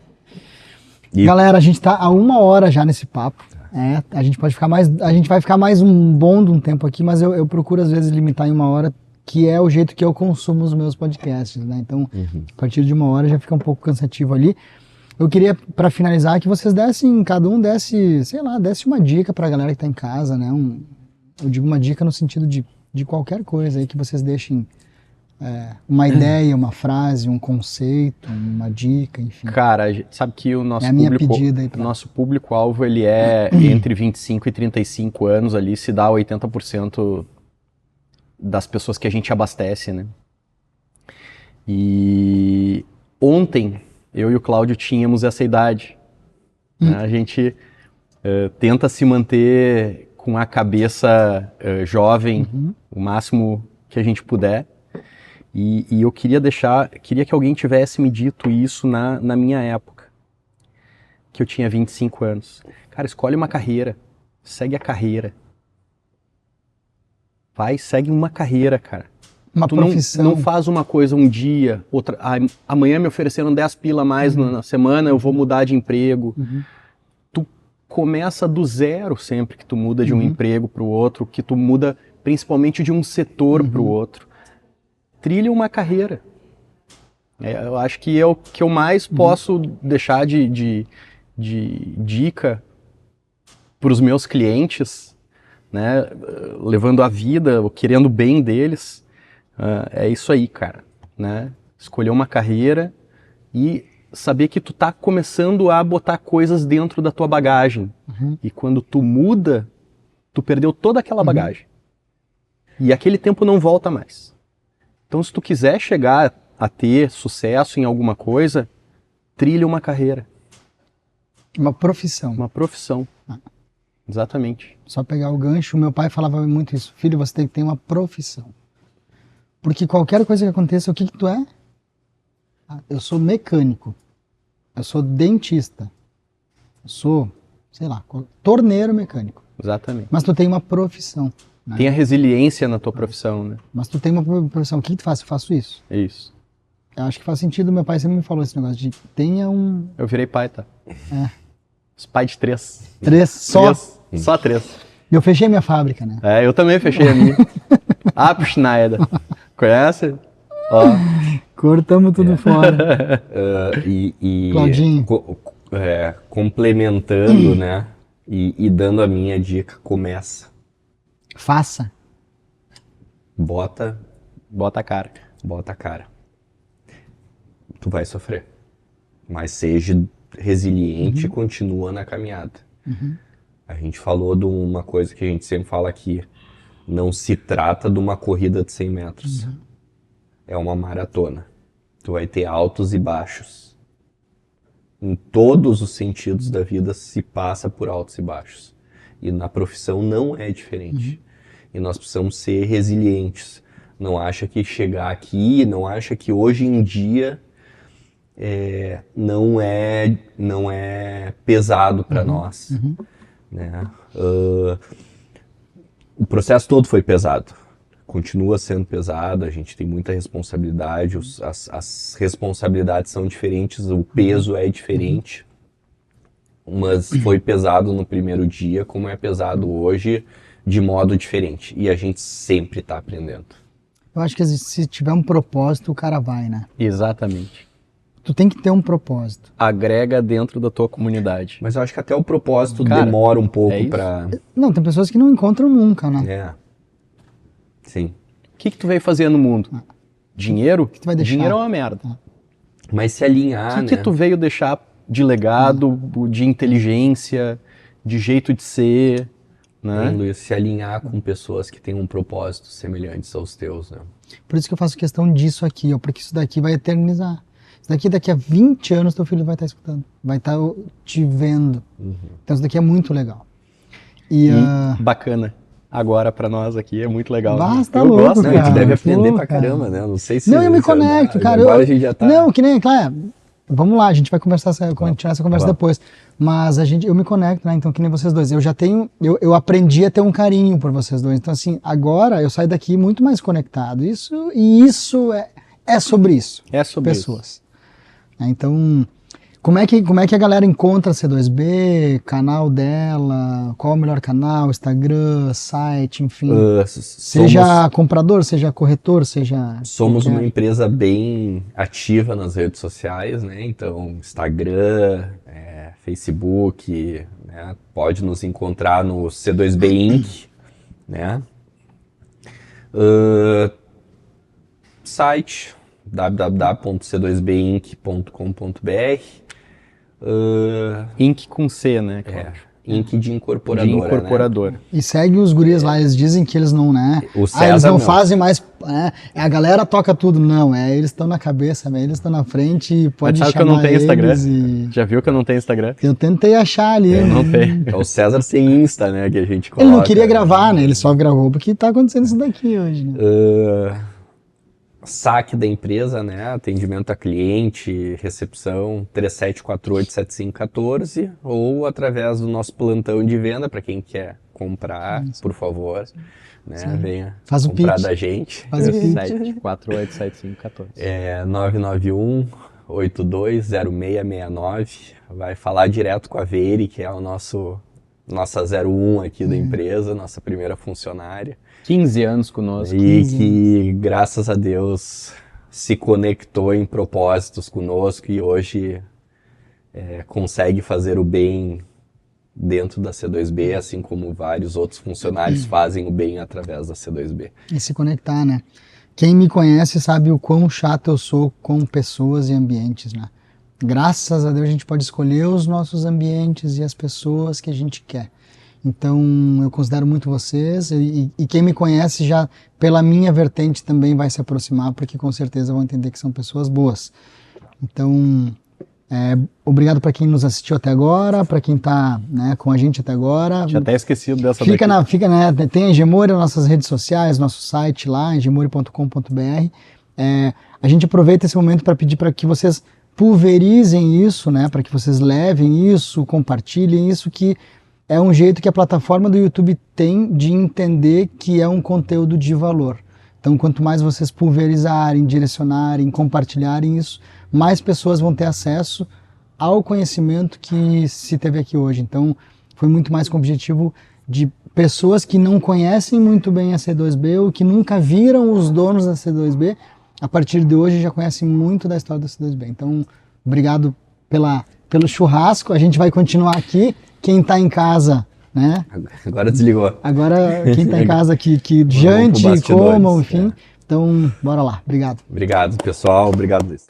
[SPEAKER 1] Galera, a gente tá há 1 hora já nesse papo. A gente vai ficar mais um bom de um tempo aqui, mas eu procuro às vezes limitar em 1 hora, que é o jeito que eu consumo os meus podcasts, né? Então, a partir de 1 hora já fica um pouco cansativo ali. Eu queria, para finalizar, que vocês cada um desse uma dica pra galera que tá em casa, né? Eu digo uma dica no sentido de qualquer coisa aí que vocês deixem uma ideia, uma frase, um conceito, uma dica, enfim.
[SPEAKER 3] Cara, a gente sabe que o nosso nosso público-alvo ele é entre 25 e 35 anos ali, se dá 80% das pessoas que a gente abastece, né? E ontem eu e o Cláudio tínhamos essa idade. Né? A gente tenta se manter com a cabeça jovem o máximo que a gente puder. E eu queria que alguém tivesse me dito isso na minha época, que eu tinha 25 anos. Cara, escolhe uma carreira, segue a carreira. Segue uma carreira, cara.
[SPEAKER 1] Uma profissão.
[SPEAKER 3] Não faz uma coisa um dia, outra. Amanhã me ofereceram 10 pila a mais na semana, eu vou mudar de emprego. Tu começa do zero sempre que tu muda de um emprego para o outro, que tu muda principalmente de um setor para o outro. Trilha uma carreira. Eu acho que é o que eu mais posso deixar de dica para os meus clientes, né, levando a vida, querendo o bem deles, é isso aí, cara, né? Escolher uma carreira e saber que tu tá começando a botar coisas dentro da tua bagagem. E quando tu muda, tu perdeu toda aquela bagagem. E aquele tempo não volta mais. Então, se tu quiser chegar a ter sucesso em alguma coisa, trilha uma carreira.
[SPEAKER 1] Uma profissão.
[SPEAKER 3] Uma profissão. Exatamente.
[SPEAKER 1] Só pegar o gancho, meu pai falava muito isso. Filho, você tem que ter uma profissão. Porque qualquer coisa que aconteça, o que tu é? Eu sou mecânico. Eu sou dentista. Eu sou, sei lá, torneiro mecânico.
[SPEAKER 3] Exatamente.
[SPEAKER 1] Mas tu tem uma profissão. Né?
[SPEAKER 3] Tenha resiliência na tua profissão, né?
[SPEAKER 1] Mas tu tem uma profissão. O que tu faz? Eu faço isso.
[SPEAKER 3] É isso.
[SPEAKER 1] Eu acho que faz sentido. Meu pai sempre me falou esse negócio de tenha um...
[SPEAKER 3] Eu virei pai, tá? Os pai de 3.
[SPEAKER 1] 3 só.
[SPEAKER 3] 3. Só 3.
[SPEAKER 1] E eu fechei minha fábrica, né?
[SPEAKER 3] Eu também fechei a minha. Schneider. Conhece? Ó.
[SPEAKER 1] Cortamos tudo fora. Claudinho.
[SPEAKER 2] Complementando, né? E dando a minha dica, começa.
[SPEAKER 1] Faça.
[SPEAKER 2] Bota
[SPEAKER 3] a cara.
[SPEAKER 2] Bota a cara. Tu vai sofrer. Mas seja resiliente e continua na caminhada. A gente falou de uma coisa que a gente sempre fala aqui. Não se trata de uma corrida de 100 metros. É uma maratona. Tu vai ter altos e baixos. Em todos os sentidos da vida se passa por altos e baixos. E na profissão não é diferente. E nós precisamos ser resilientes. Não acha que chegar aqui, não acha que hoje em dia não é pesado para nós. Né? O processo todo foi pesado. Continua sendo pesado, a gente tem muita responsabilidade, as responsabilidades são diferentes, o peso é diferente, mas foi pesado no primeiro dia, como é pesado hoje, de modo diferente, e a gente sempre está aprendendo.
[SPEAKER 1] Eu acho que se tiver um propósito, o cara vai, né?
[SPEAKER 3] Exatamente.
[SPEAKER 1] Tu tem que ter um propósito.
[SPEAKER 3] Agrega dentro da tua comunidade.
[SPEAKER 2] Mas eu acho que até o propósito demora um pouco para...
[SPEAKER 1] Não, tem pessoas que não encontram nunca, né?
[SPEAKER 2] Sim.
[SPEAKER 3] O que tu veio fazer no mundo? Dinheiro?
[SPEAKER 1] O que tu vai deixar?
[SPEAKER 3] Dinheiro é uma merda.
[SPEAKER 2] Mas se alinhar,
[SPEAKER 3] O que tu veio deixar de legado, de inteligência, de jeito de ser, né?
[SPEAKER 2] Luiz, se alinhar com pessoas que têm um propósito semelhantes aos teus, né?
[SPEAKER 1] Por isso que eu faço questão disso aqui, ó, porque isso daqui vai eternizar. Isso daqui a 20 anos teu filho vai estar escutando, vai estar te vendo. Então isso daqui é muito legal. E
[SPEAKER 3] bacana. Agora pra nós aqui é muito legal.
[SPEAKER 1] Basta,
[SPEAKER 3] eu
[SPEAKER 1] louco,
[SPEAKER 3] gosto,
[SPEAKER 1] cara.
[SPEAKER 2] A gente deve aprender pra
[SPEAKER 1] cara.
[SPEAKER 2] caramba, né? Não sei se...
[SPEAKER 1] Não, eu me conecto, cara.
[SPEAKER 2] Agora a gente já tá...
[SPEAKER 1] Não, que nem, claro, vamos lá, a gente vai continuar essa conversa depois. Mas eu me conecto, né? Então, que nem vocês dois. Eu já tenho, eu aprendi a ter um carinho por vocês dois. Então, assim, agora eu saio daqui muito mais conectado. Isso é sobre isso.
[SPEAKER 3] É sobre
[SPEAKER 1] pessoas.
[SPEAKER 3] isso.
[SPEAKER 1] Então, como é que a galera encontra a C2B, canal dela, qual é o melhor canal, Instagram, site, enfim. Seja comprador, seja corretor, seja...
[SPEAKER 2] Somos uma empresa bem ativa nas redes sociais, né? Então, Instagram, Facebook, né? Pode nos encontrar no C2B Inc., né? Site www.c2binc.com.br.
[SPEAKER 3] Inc com C, né? Claro.
[SPEAKER 2] Inc de incorporadora.
[SPEAKER 3] De incorporadora.
[SPEAKER 2] Né?
[SPEAKER 1] E segue os guris lá, eles dizem que eles não, né?
[SPEAKER 2] O César,
[SPEAKER 1] eles não fazem mais. A galera toca tudo. Não, eles estão na cabeça, eles estão na frente e pode chamar.
[SPEAKER 3] Mas sabe que eu não tenho Instagram?
[SPEAKER 1] E...
[SPEAKER 3] Já viu que eu não tenho Instagram?
[SPEAKER 1] Eu tentei achar ali.
[SPEAKER 3] Eu não tenho.
[SPEAKER 2] É o César sem Insta, né? Que a gente coloca.
[SPEAKER 1] Ele não queria gravar, né? Ele só gravou porque tá acontecendo isso daqui hoje, né?
[SPEAKER 2] Saque da empresa, né? Atendimento a cliente, recepção 3748-7514 ou através do nosso plantão de venda para quem quer comprar, por favor, né? Venha
[SPEAKER 1] Faz o
[SPEAKER 2] comprar
[SPEAKER 1] pitch.
[SPEAKER 2] da gente.
[SPEAKER 1] Faz o pitch.
[SPEAKER 3] 37487514.
[SPEAKER 2] 991 982820669. Vai falar direto com a Veire, que é o nossa 01 aqui da empresa, nossa primeira funcionária.
[SPEAKER 3] 15 anos conosco.
[SPEAKER 2] E que, graças a Deus, se conectou em propósitos conosco e hoje consegue fazer o bem dentro da C2B, assim como vários outros funcionários fazem o bem através da C2B.
[SPEAKER 1] E se conectar, né? Quem me conhece sabe o quão chato eu sou com pessoas e ambientes, né? Graças a Deus a gente pode escolher os nossos ambientes e as pessoas que a gente quer. Então eu considero muito vocês e quem me conhece já pela minha vertente também vai se aproximar, porque com certeza vão entender que são pessoas boas. Então, obrigado para quem nos assistiu até agora, para quem está, né, com a gente até agora.
[SPEAKER 3] Tinha até esquecido dessa
[SPEAKER 1] daqui. Tem a Engemori nas nossas redes sociais, nosso site lá, engemori.com.br. A gente aproveita esse momento para pedir para que vocês pulverizem isso, né, para que vocês levem isso, compartilhem isso, que é um jeito que a plataforma do YouTube tem de entender que é um conteúdo de valor. Então, quanto mais vocês pulverizarem, direcionarem, compartilharem isso, mais pessoas vão ter acesso ao conhecimento que se teve aqui hoje. Então, foi muito mais com o objetivo de pessoas que não conhecem muito bem a C2B ou que nunca viram os donos da C2B, a partir de hoje já conhecem muito da história da C2B. Então, obrigado pelo churrasco. A gente vai continuar aqui. Quem está em casa, né?
[SPEAKER 2] Agora desligou.
[SPEAKER 1] Agora, quem está em casa que jante, coma, enfim. Então, bora lá. Obrigado.
[SPEAKER 2] Obrigado, pessoal. Obrigado, Luiz.